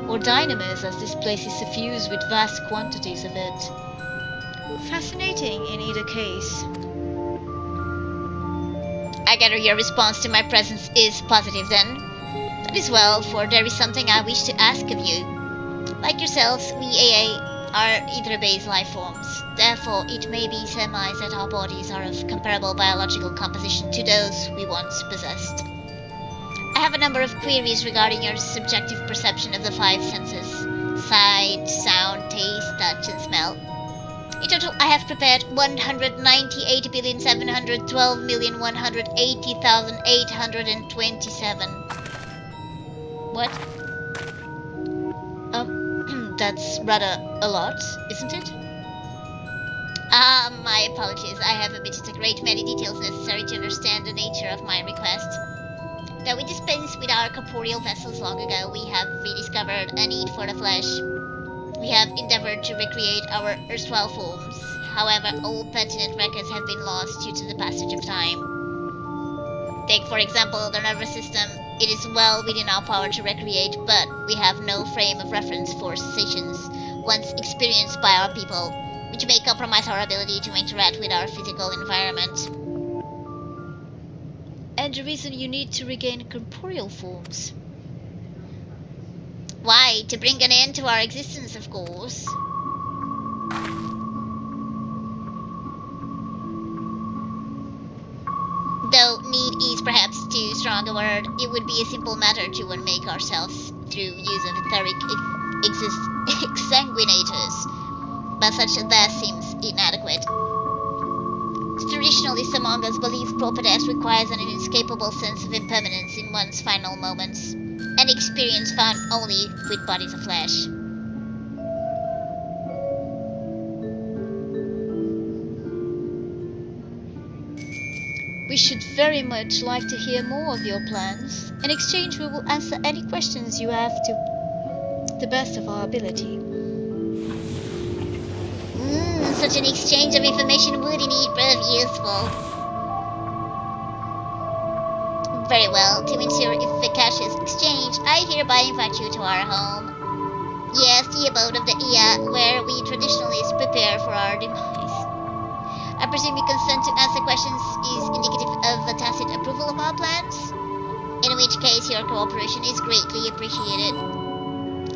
or dynamis, as this place is suffused with vast quantities of it. Fascinating in either case. I gather your response to my presence is positive then? That is well, for there is something I wish to ask of you. Like yourselves, we AA are ether-based life forms. Therefore, it may be surmised that our bodies are of comparable biological composition to those we once possessed. I have a number of queries regarding your subjective perception of the five senses: sight, sound, taste, touch, and smell. In total, I have prepared 198,712,180,827. What? That's rather a lot, isn't it? My apologies. I have omitted a great many details necessary to understand the nature of my request. Though we dispensed with our corporeal vessels long ago, we have rediscovered a need for the flesh. We have endeavored to recreate our erstwhile forms. However, all pertinent records have been lost due to the passage of time. Take, for example, the nervous system. It is well within our power to recreate, but we have no frame of reference for sensations once experienced by our people, which may compromise our ability to interact with our physical environment. And the reason you need to regain corporeal forms? Why? To bring an end to our existence, of course. Though need is perhaps too strong a word, it would be a simple matter to unmake ourselves through use of etheric exsanguinators, but such that seems inadequate. The traditionalists among us believe proper death requires an inescapable sense of impermanence in one's final moments, an experience found only with bodies of flesh. We should very much like to hear more of your plans. In exchange, we will answer any questions you have to the best of our ability. Such an exchange of information would indeed prove useful. Very well, to ensure efficacious exchange, I hereby invite you to our home. Yes, the abode of the Iya, where we traditionalists prepare for our demise. I presume your consent to answer questions is indicative of a tacit approval of our plans? In which case, your cooperation is greatly appreciated.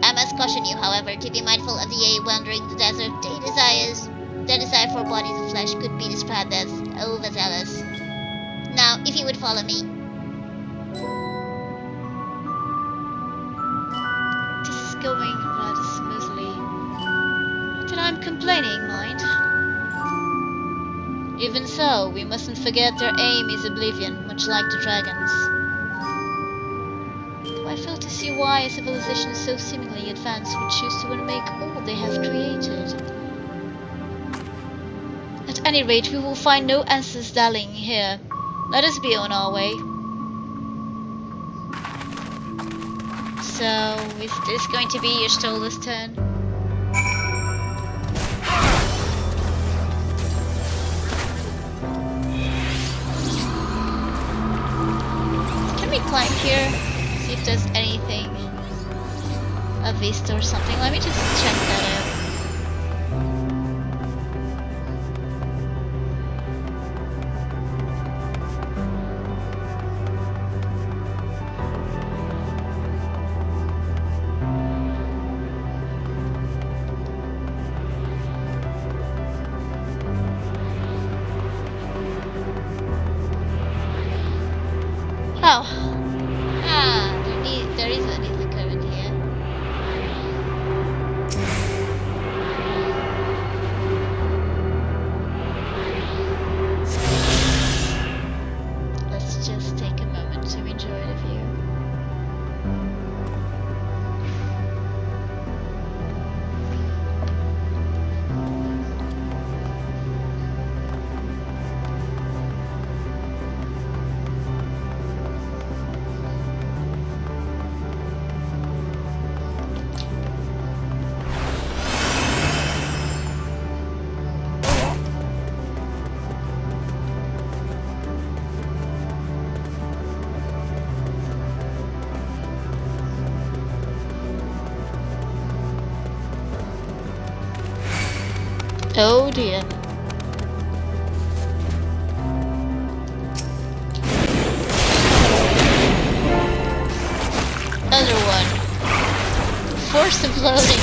I must caution you, however, to be mindful of the Iya wandering the desert. Their desire for bodies of flesh could be described as overzealous. Now, if you would follow me. This is going rather smoothly. Not that I'm complaining, mind. Even so, we mustn't forget their aim is oblivion, much like the dragons. fail to see why a civilization so seemingly advanced would choose to unmake all they have created. At any rate, we will find no answers dallying here. Let us be on our way. So, is this going to be Y'shtola's turn? Can we climb here? See if there's anything. A vista or something. Let me just check that out. Oh. Ah, there is a little current here. Let's just take a moment to enjoy the view. Oh dear. Other one. Force of loading.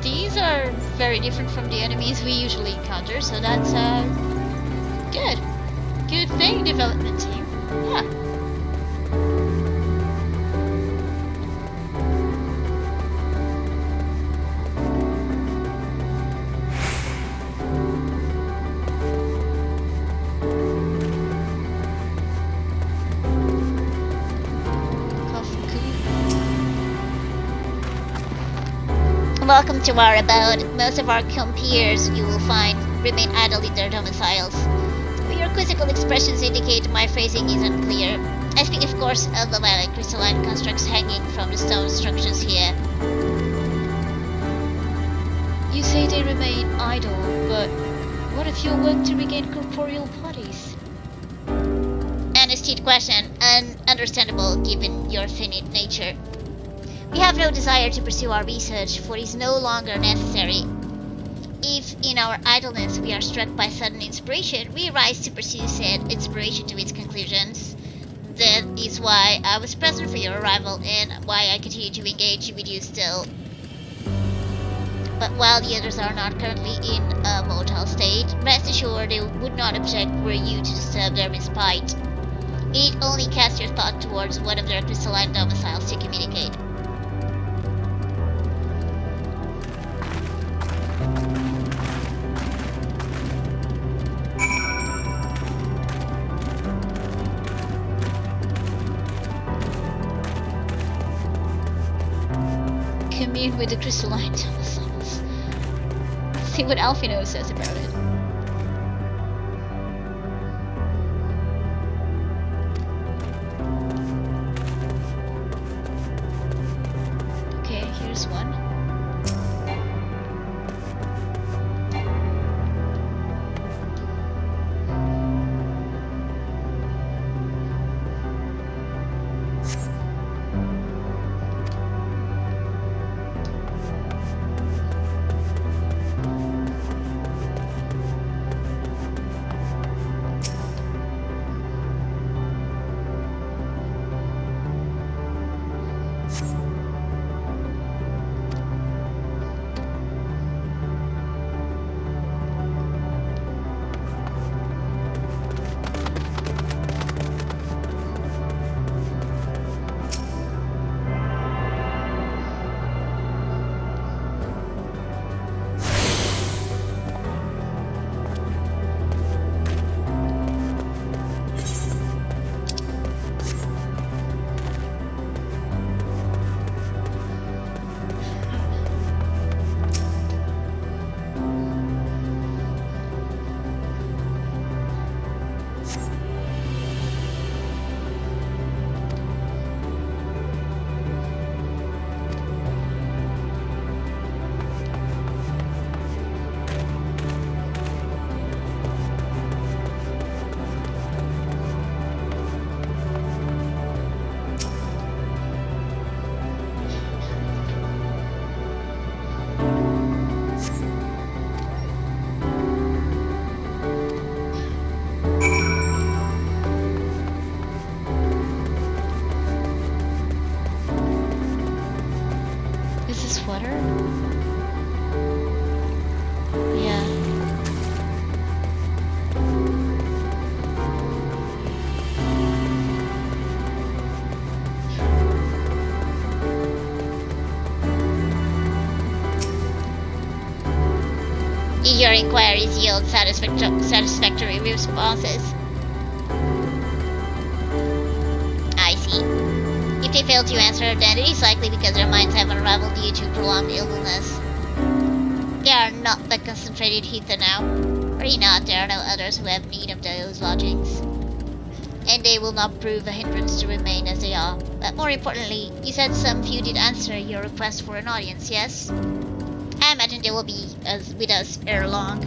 These are very different from the enemies we usually encounter, so that's good. Good thing, development team. Yeah. Welcome to our abode. Most of our compeers, you will find, remain idle in their domiciles. Your quizzical expressions indicate my phrasing is unclear. I speak, of course, of the violet crystalline constructs hanging from the stone structures here. You say they remain idle, but what if you work to regain corporeal bodies? An astute question, and understandable given your finite nature. We have no desire to pursue our research, for it is no longer necessary. If, in our idleness, we are struck by sudden inspiration, we rise to pursue said inspiration to its conclusions. That is why I was present for your arrival, and why I continue to engage with you still. But while the others are not currently in a motile state, rest assured they would not object were you to disturb their respite. It only cast your thought towards one of their crystalline domiciles to communicate. Commune with the crystalline domiciles. See what Alphino says about it. Okay, here's one. Yeah. Did your inquiries yield satisfactory responses? I see. If they fail to answer, then it is likely because their minds have unraveled due to prolonged illness. They are not the concentrated ether now. Worry not, there are no others who have need of those lodgings. And they will not prove a hindrance to remain as they are. But more importantly, you said some few did answer your request for an audience, yes? I imagine they will be with us ere long.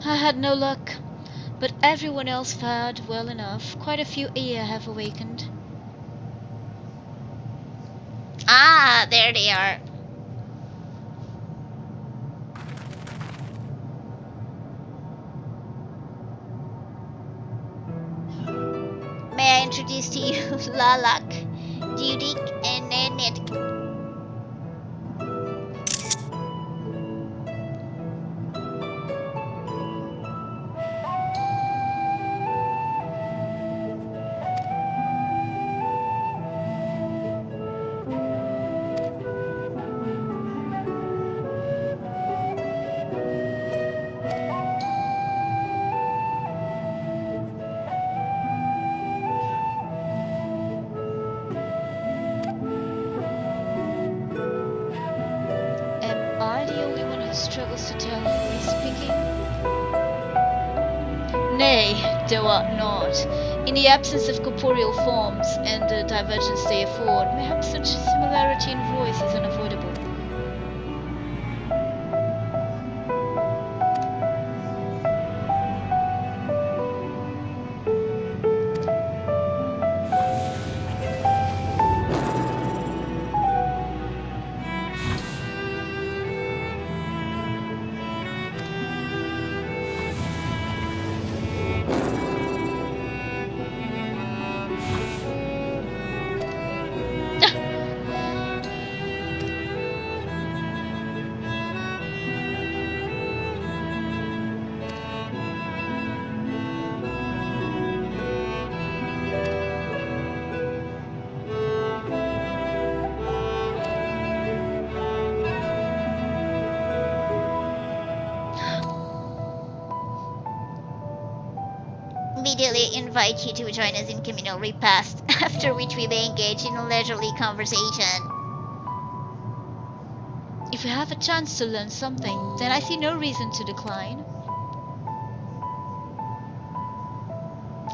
I had no luck, but everyone else fared well enough. Quite a few Ea have awakened. Ah, there they are. May I introduce to you Lalak, Dudik, and Nenit. Am I the only one who struggles to tell who is speaking? Nay, thou art not. In the absence of corporeal forms and the divergence they afford, perhaps such similarity in voice is unavoidable. Immediately invite you to join us in communal repast, after which we may engage in a leisurely conversation. If we have a chance to learn something, then I see no reason to decline.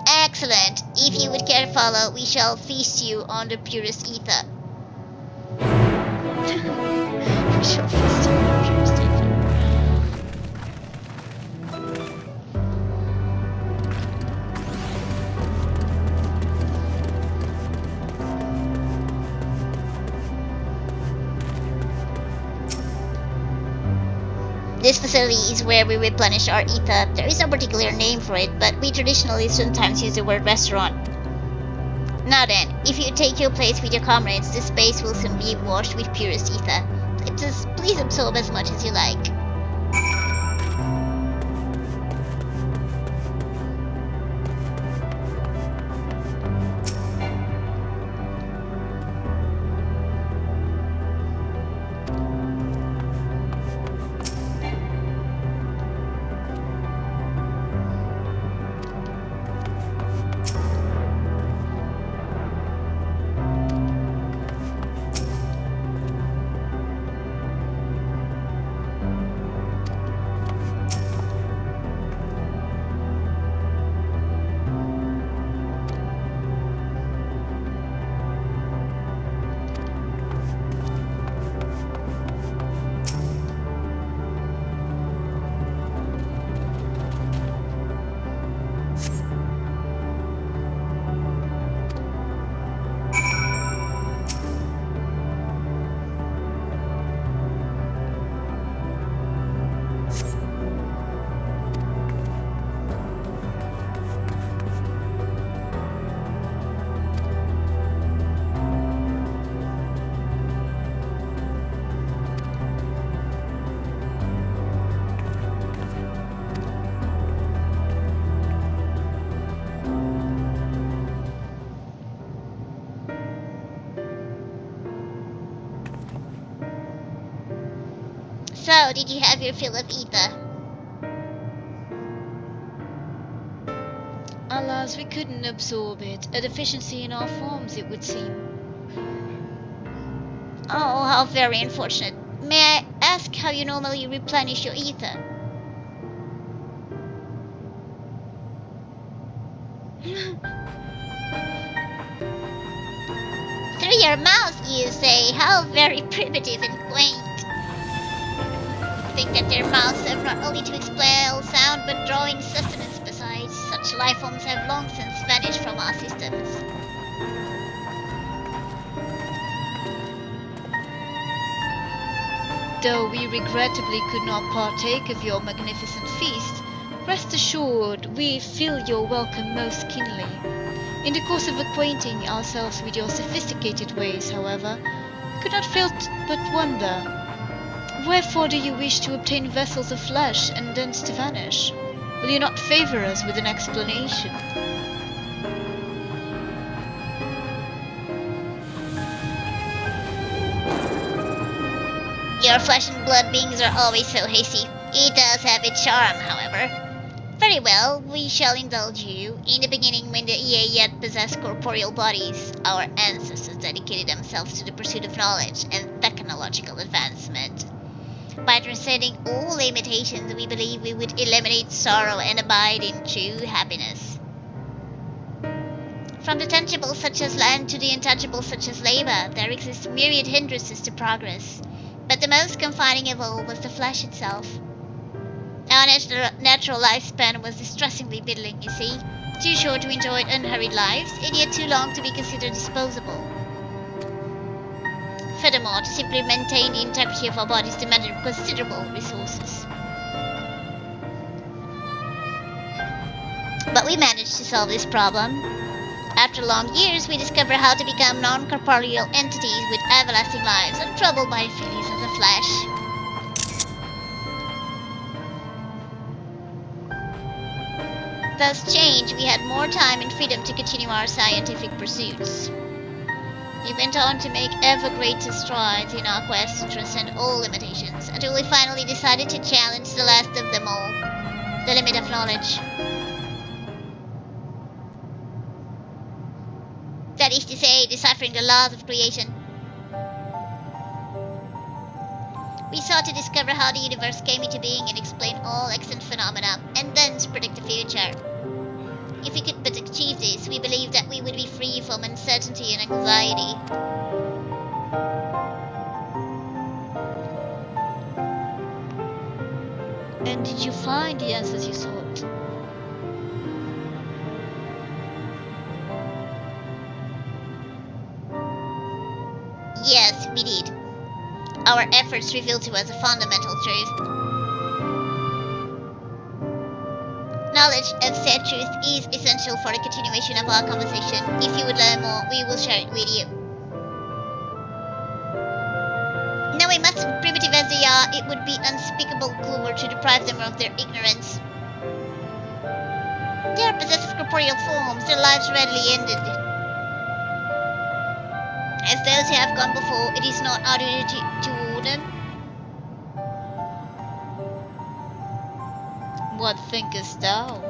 Excellent. If you would care to follow, we shall feast you on the purest ether. We shall feast you on the purest ether. This facility is where we replenish our ether. There is no particular name for it, but we traditionally sometimes use the word restaurant. Now then, if you take your place with your comrades, this space will soon be washed with purest ether. Please absorb as much as you like. So, did you have your fill of ether? Alas, we couldn't absorb it. A deficiency in our forms, it would seem. Oh, how very unfortunate. May I ask how you normally replenish your ether? Through your mouth, you say. How very primitive and quaint. Think that their mouths serve not only to expel sound but drawing sustenance besides. Such life forms have long since vanished from our systems. Though we regrettably could not partake of your magnificent feast, rest assured we feel your welcome most keenly. In the course of acquainting ourselves with your sophisticated ways, however, we could not fail but wonder, wherefore do you wish to obtain vessels of flesh and thence to vanish? Will you not favor us with an explanation? Your flesh and blood beings are always so hasty. It does have its charm, however. Very well, we shall indulge you. In the beginning, when the EA yet possessed corporeal bodies, our ancestors dedicated themselves to the pursuit of knowledge and technological advancement. By transcending all limitations, we believe we would eliminate sorrow and abide in true happiness. From the tangible such as land to the intangible such as labor, there exist myriad hindrances to progress. But the most confining of all was the flesh itself. Our natural lifespan was distressingly middling, you see. Too short to enjoy unhurried lives, and yet too long to be considered disposable. Furthermore, to simply maintain the integrity of our bodies demanded considerable resources. But we managed to solve this problem. After long years, we discovered how to become non-corporeal entities with everlasting lives, untroubled by feelings of the flesh. Thus changed, we had more time and freedom to continue our scientific pursuits. We went on to make ever greater strides in our quest to transcend all limitations, until we finally decided to challenge the last of them all, the limit of knowledge. That is to say, deciphering the laws of creation. We sought to discover how the universe came into being and explain all extant phenomena, and thence predict the future. If we could but achieve this, we believed that we would be free from uncertainty and anxiety. And did you find the answers you sought? Yes, we did. Our efforts revealed to us a fundamental truth. Knowledge of said truth is essential for the continuation of our conversation. If you would learn more, we will share it with you. Knowing much primitive as they are, it would be unspeakable cruel to deprive them of their ignorance. They are possessed of corporeal forms, their lives readily ended. As those who have gone before, it is not our duty to warn them. What thinkest thou?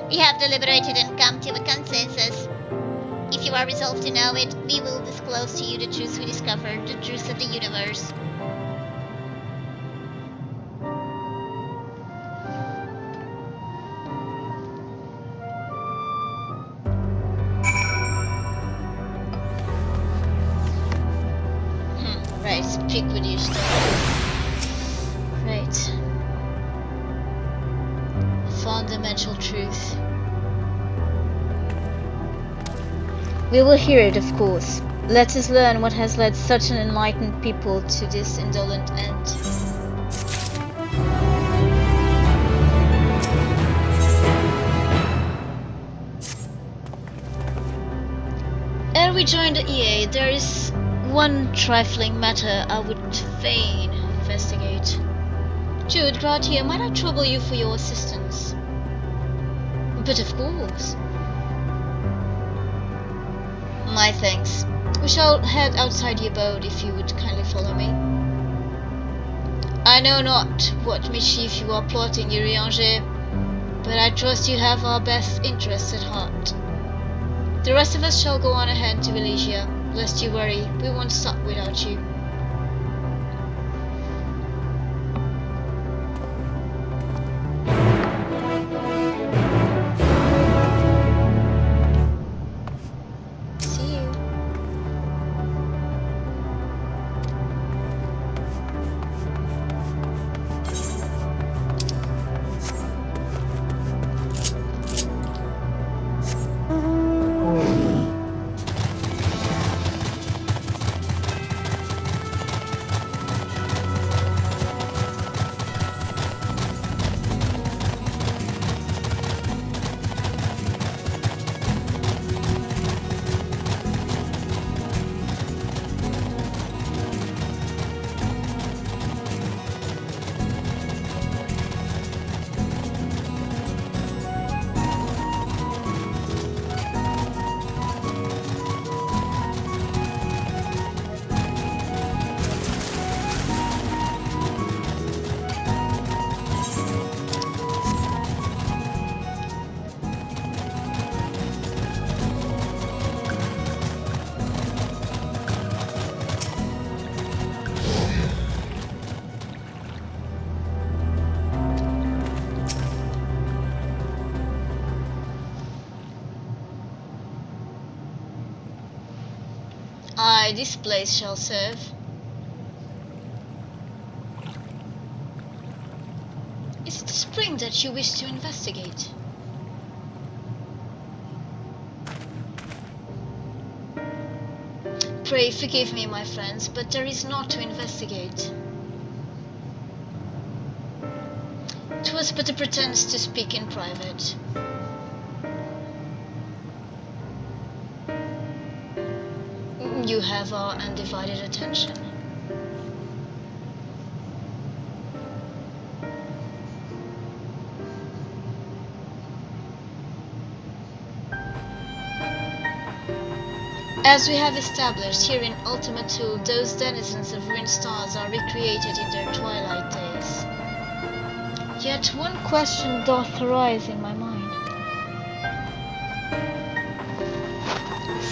We have deliberated and come to a consensus. If you are resolved to know it, we will disclose to you the truths we discovered, the truths of the universe. Right, speak with your story. Right. Fundamental truth. We will hear it, of course. Let us learn what has led such an enlightened people to this indolent end. Ere we join the EA, there is one trifling matter I would fain investigate. Jude, Gratia, might I trouble you for your assistance? But of course. My thanks. We shall head outside the abode if you would kindly follow me. I know not what mischief you are plotting, Urianger, but I trust you have our best interests at heart. The rest of us shall go on ahead to Elysia. Lest you worry, we won't stop without you. See you. Aye, this place shall serve. Is it the spring that you wish to investigate? Pray forgive me, my friends, but there is naught to investigate. 'Twas but a pretense to speak in private. You have our undivided attention. As we have established here in Ultima Thule, those denizens of ruined stars are recreated in their twilight days. Yet one question doth arise in my mind.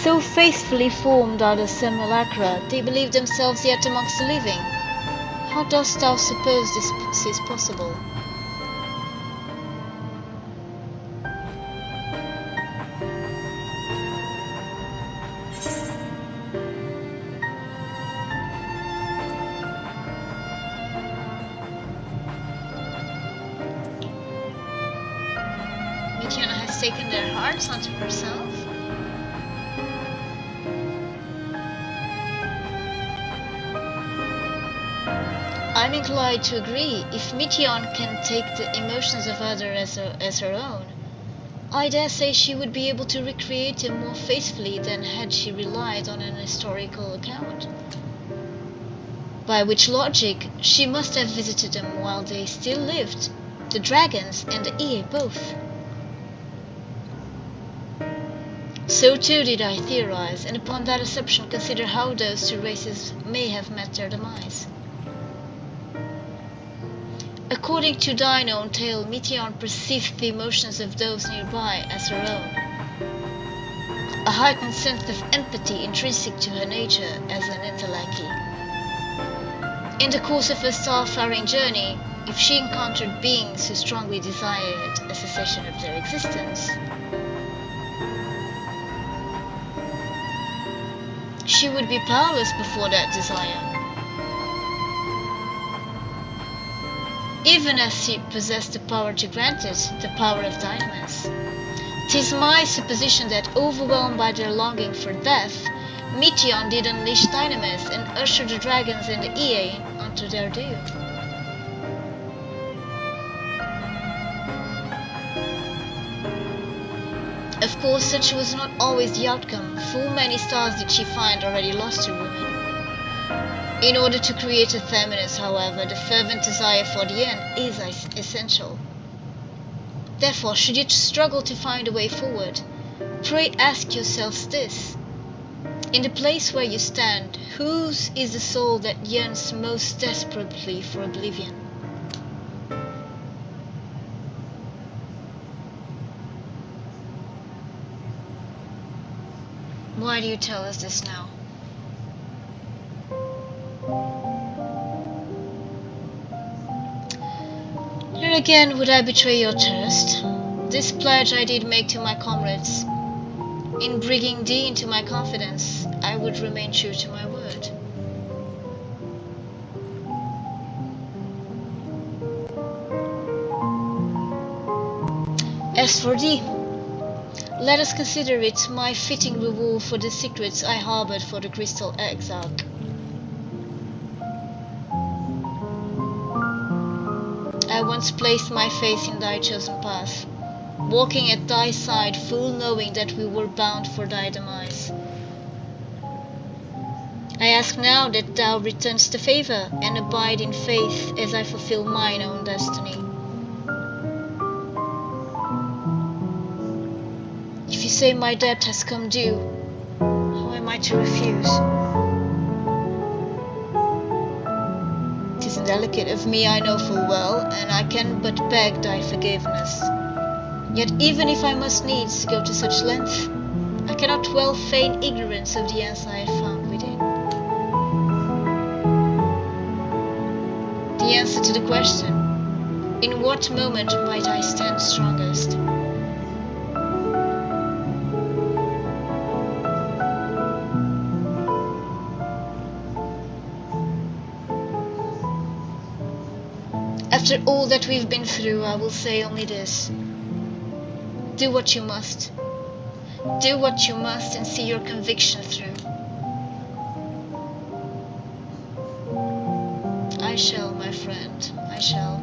So faithfully formed are the simulacra, they believe themselves yet amongst the living. How dost thou suppose this is possible? Mityana has taken their hearts unto herself. I'm inclined to agree. If Mition can take the emotions of others as her own, I dare say she would be able to recreate them more faithfully than had she relied on an historical account. By which logic, she must have visited them while they still lived, the dragons and the EA both. So too did I theorize, and upon that assumption consider how those two races may have met their demise. According to thine own tale, Mition perceived the emotions of those nearby as her own, a heightened sense of empathy intrinsic to her nature as an interlackey. In the course of her star-faring journey, if she encountered beings who strongly desired a cessation of their existence, she would be powerless before that desire. Even as she possessed the power to grant it, the power of dynamis. 'Tis my supposition that, overwhelmed by their longing for death, Mition did unleash dynamis and usher the dragons and the EA onto their doom. Of course, such was not always the outcome. Full many stars did she find already lost to ruin. In order to create a terminus, however, the fervent desire for the end is essential. Therefore, should you struggle to find a way forward, pray ask yourselves this. In the place where you stand, whose is the soul that yearns most desperately for oblivion? Why do you tell us this now? Here again would I betray your trust. This pledge I did make to my comrades. In bringing thee into my confidence, I would remain true to my word. As for thee, let us consider it my fitting reward for the secrets I harbored for the crystal exile. I once placed my faith in thy chosen path, walking at thy side, full knowing that we were bound for thy demise. I ask now that thou returnst the favor and abide in faith as I fulfill mine own destiny. If you say my debt has come due, how am I to refuse? It is indelicate of me, I know full well, and I can but beg thy forgiveness. Yet even if I must needs go to such length, I cannot well feign ignorance of the answer I have found within. The answer to the question, in what moment might I stand strongest? After all that we've been through, I will say only this. Do what you must. Do what you must and see your conviction through. I shall, my friend, I shall.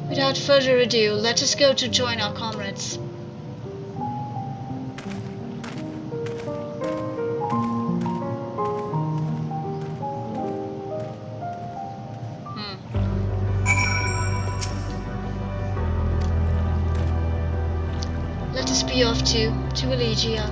Without further ado, let us go to join our comrades. Let us be off to Elegia.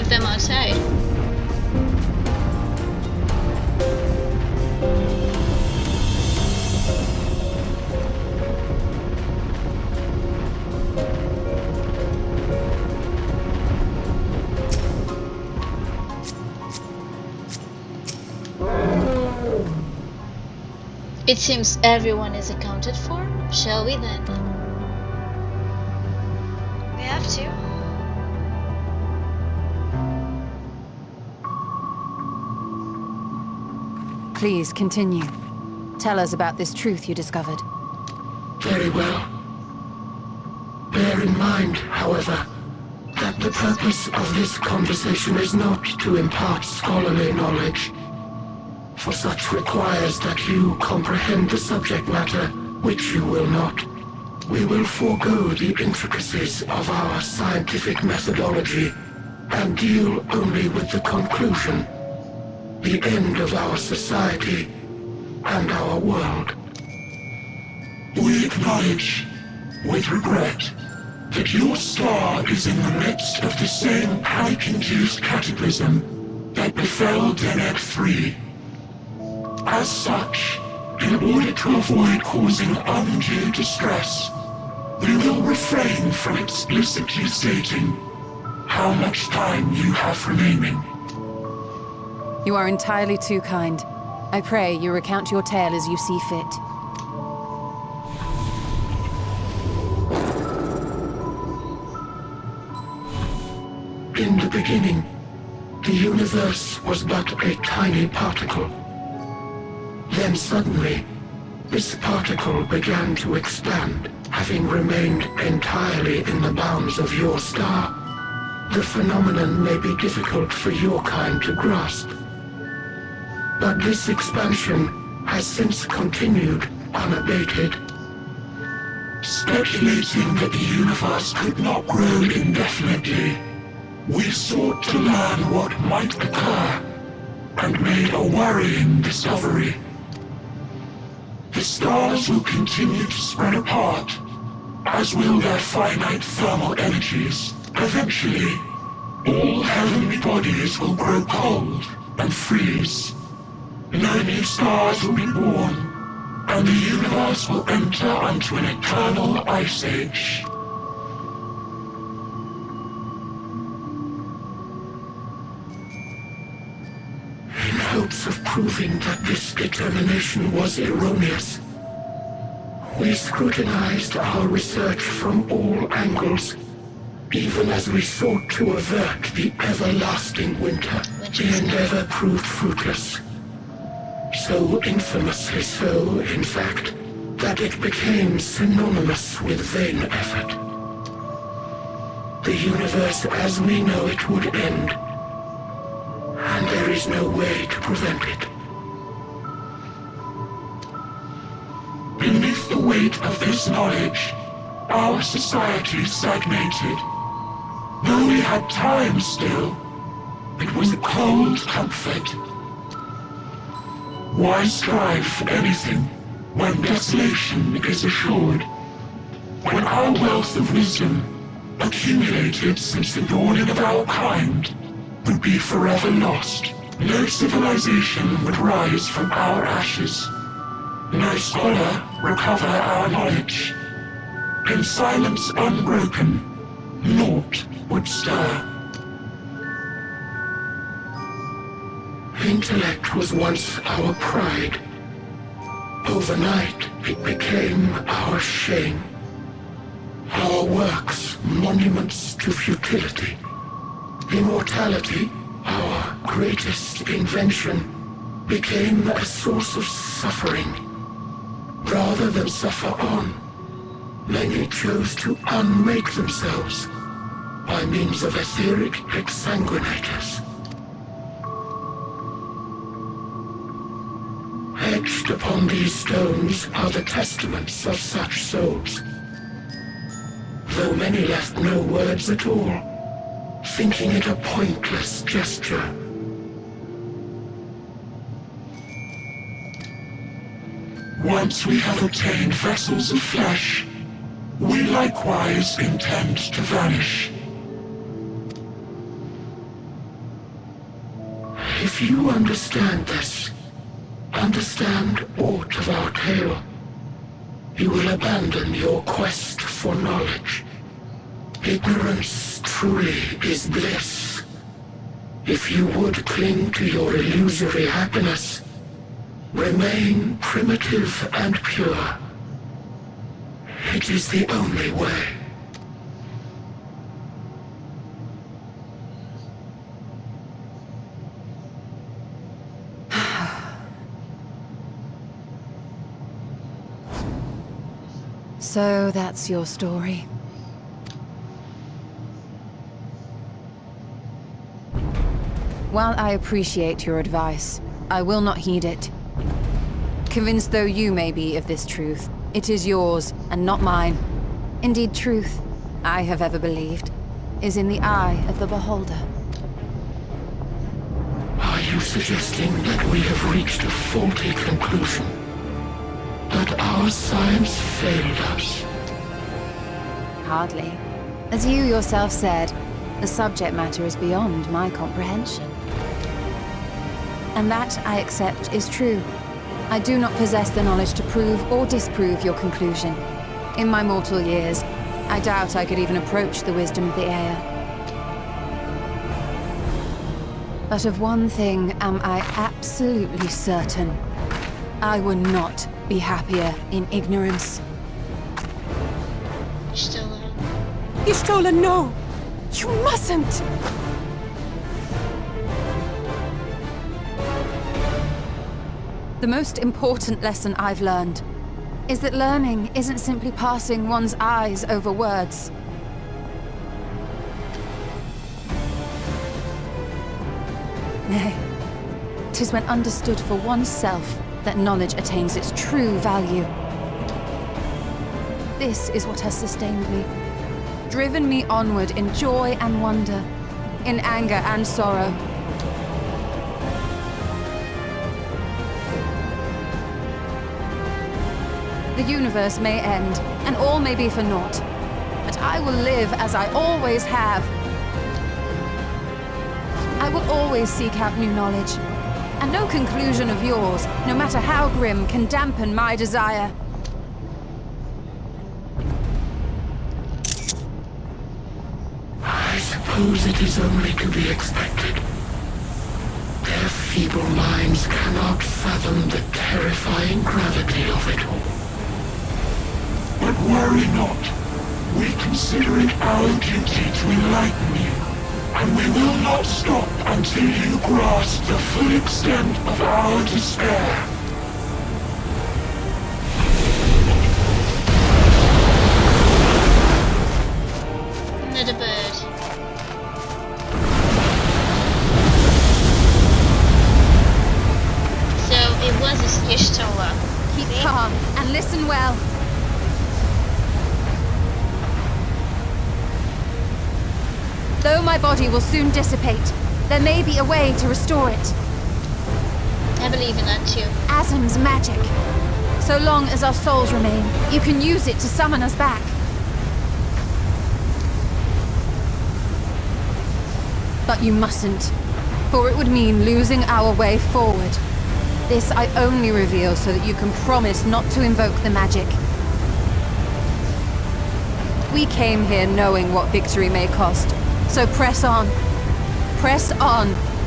Them outside. It seems everyone is accounted for. Shall we then? We have to. Please continue. Tell us about this truth you discovered. Very well. Bear in mind, however, that the purpose of this conversation is not to impart scholarly knowledge, for such requires that you comprehend the subject matter, which you will not. We will forego the intricacies of our scientific methodology and deal only with the conclusion. The end of our society and our world. We acknowledge, with regret, that your star is in the midst of the same panic-induced cataclysm that befell Deneb 3. As such, In order to avoid causing undue distress, we will refrain from explicitly stating how much time you have remaining. You are entirely too kind. I pray you recount your tale as you see fit. In the beginning, the universe was but a tiny particle. Then suddenly, this particle began to expand, having remained entirely in the bounds of your star. The phenomenon may be difficult for your kind to grasp, but this expansion has since continued unabated. Speculating that the universe could not grow indefinitely, we sought to learn what might occur, and made a worrying discovery. The stars will continue to spread apart, as will their finite thermal energies. Eventually, all heavenly bodies will grow cold and freeze. No new stars will be born, and the universe will enter onto an eternal ice age. In hopes of proving that this determination was erroneous, we scrutinized our research from all angles, even as we sought to avert the everlasting winter. The endeavor proved fruitless. So infamously so, in fact, that it became synonymous with vain effort. The universe as we know it would end, and there is no way to prevent it. Beneath the weight of this knowledge, our society stagnated. Though we had time still, it was a cold comfort. Why strive for anything when desolation is assured? When our wealth of wisdom, accumulated since the dawning of our kind, would be forever lost, no civilization would rise from our ashes. No scholar recover our knowledge. In silence unbroken, naught would stir. Intellect was once our pride. Overnight, it became our shame. Our works, monuments to futility. Immortality, our greatest invention, became a source of suffering. Rather than suffer on, many chose to unmake themselves by means of etheric exsanguinators. Etched upon these stones are the testaments of such souls, though many left no words at all, thinking it a pointless gesture. Once we have obtained vessels of flesh, we likewise intend to vanish. If you understand this, understand aught of our tale, you will abandon your quest for knowledge. Ignorance truly is bliss. If you would cling to your illusory happiness, remain primitive and pure. It is the only way. So that's your story. While I appreciate your advice, I will not heed it. Convinced though you may be of this truth, it is yours and not mine. Indeed, truth, I have ever believed, is in the eye of the beholder. Are you suggesting that we have reached a faulty conclusion? That our science failed us? Hardly. As you yourself said, the subject matter is beyond my comprehension. And that, I accept, is true. I do not possess the knowledge to prove or disprove your conclusion. In my mortal years, I doubt I could even approach the wisdom of the Aya. But of one thing am I absolutely certain. I would not be happier in ignorance. Y'shtola, no! You mustn't! The most important lesson I've learned is that learning isn't simply passing one's eyes over words. Nay, 'tis when understood for oneself that knowledge attains its true value. This is what has sustained me, driven me onward in joy and wonder, in anger and sorrow. The universe may end, and all may be for naught. But I will live as I always have. I will always seek out new knowledge. And no conclusion of yours, no matter how grim, can dampen my desire. I suppose it is only to be expected. Their feeble minds cannot fathom the terrifying gravity of it all. But worry not. We consider it our duty to enlighten you, and we will not stop until you grasp the full extent of our despair. Another bird. So it was a Y'shtola. Keep calm and listen well. Though my body will soon dissipate, there may be a way to restore it. I believe in that too. Asm's magic. So long as our souls remain, you can use it to summon us back. But you mustn't, for it would mean losing our way forward. This I only reveal so that you can promise not to invoke the magic. We came here knowing what victory may cost. So press on,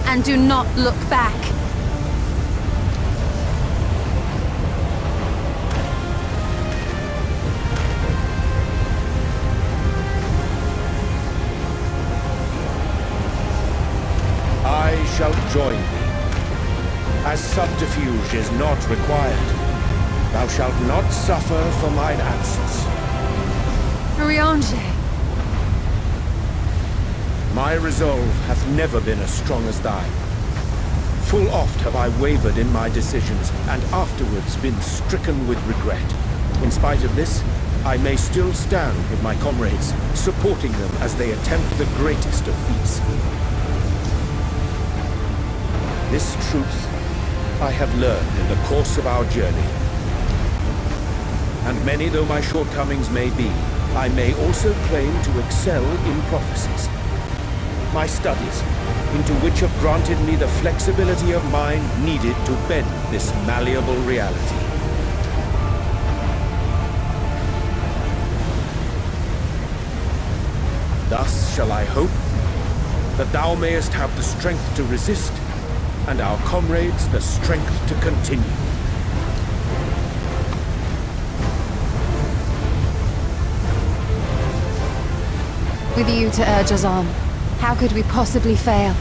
and do not look back. I shall join thee. As subterfuge is not required, thou shalt not suffer for mine absence. Riange. My resolve hath never been as strong as thine. Full oft have I wavered in my decisions, and afterwards been stricken with regret. In spite of this, I may still stand with my comrades, supporting them as they attempt the greatest of feats. This truth I have learned in the course of our journey. And many though my shortcomings may be, I may also claim to excel in prophecies. My studies, into which have granted me the flexibility of mind needed to bend this malleable reality. Thus shall I hope that thou mayest have the strength to resist, and our comrades the strength to continue. With you to urge us on, how could we possibly fail?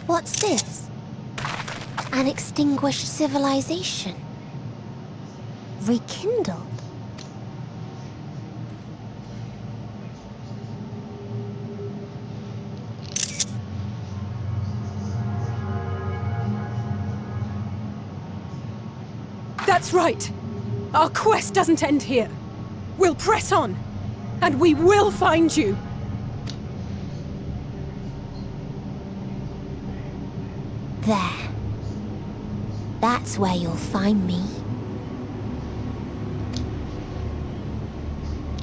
What's this? An extinguished civilization. Rekindled. That's right. Our quest doesn't end here. We'll press on, and we will find you. There. That's where you'll find me.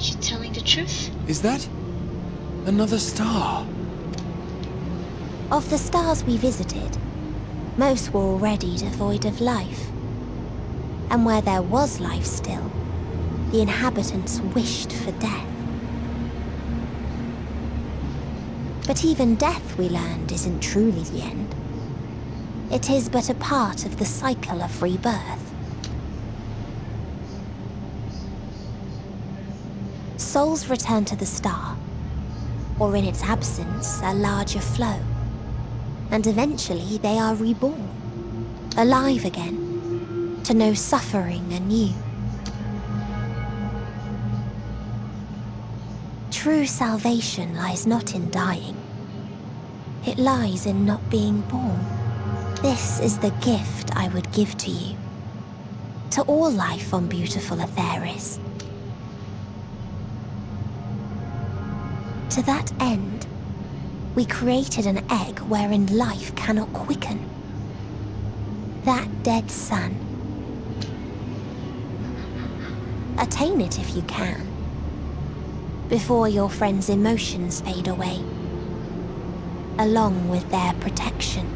You telling the truth? Is that another star? Of the stars we visited, most were already devoid of life. And where there was life still, the inhabitants wished for death. But even death, we learned, isn't truly the end. It is but a part of the cycle of rebirth. Souls return to the star, or in its absence, a larger flow. And eventually they are reborn, alive again, to know suffering anew. True salvation lies not in dying. It lies in not being born. This is the gift I would give to you. To all life on beautiful Atheris. To that end, we created an egg wherein life cannot quicken. That dead sun. Attain it if you can, before your friends' emotions fade away, along with their protection.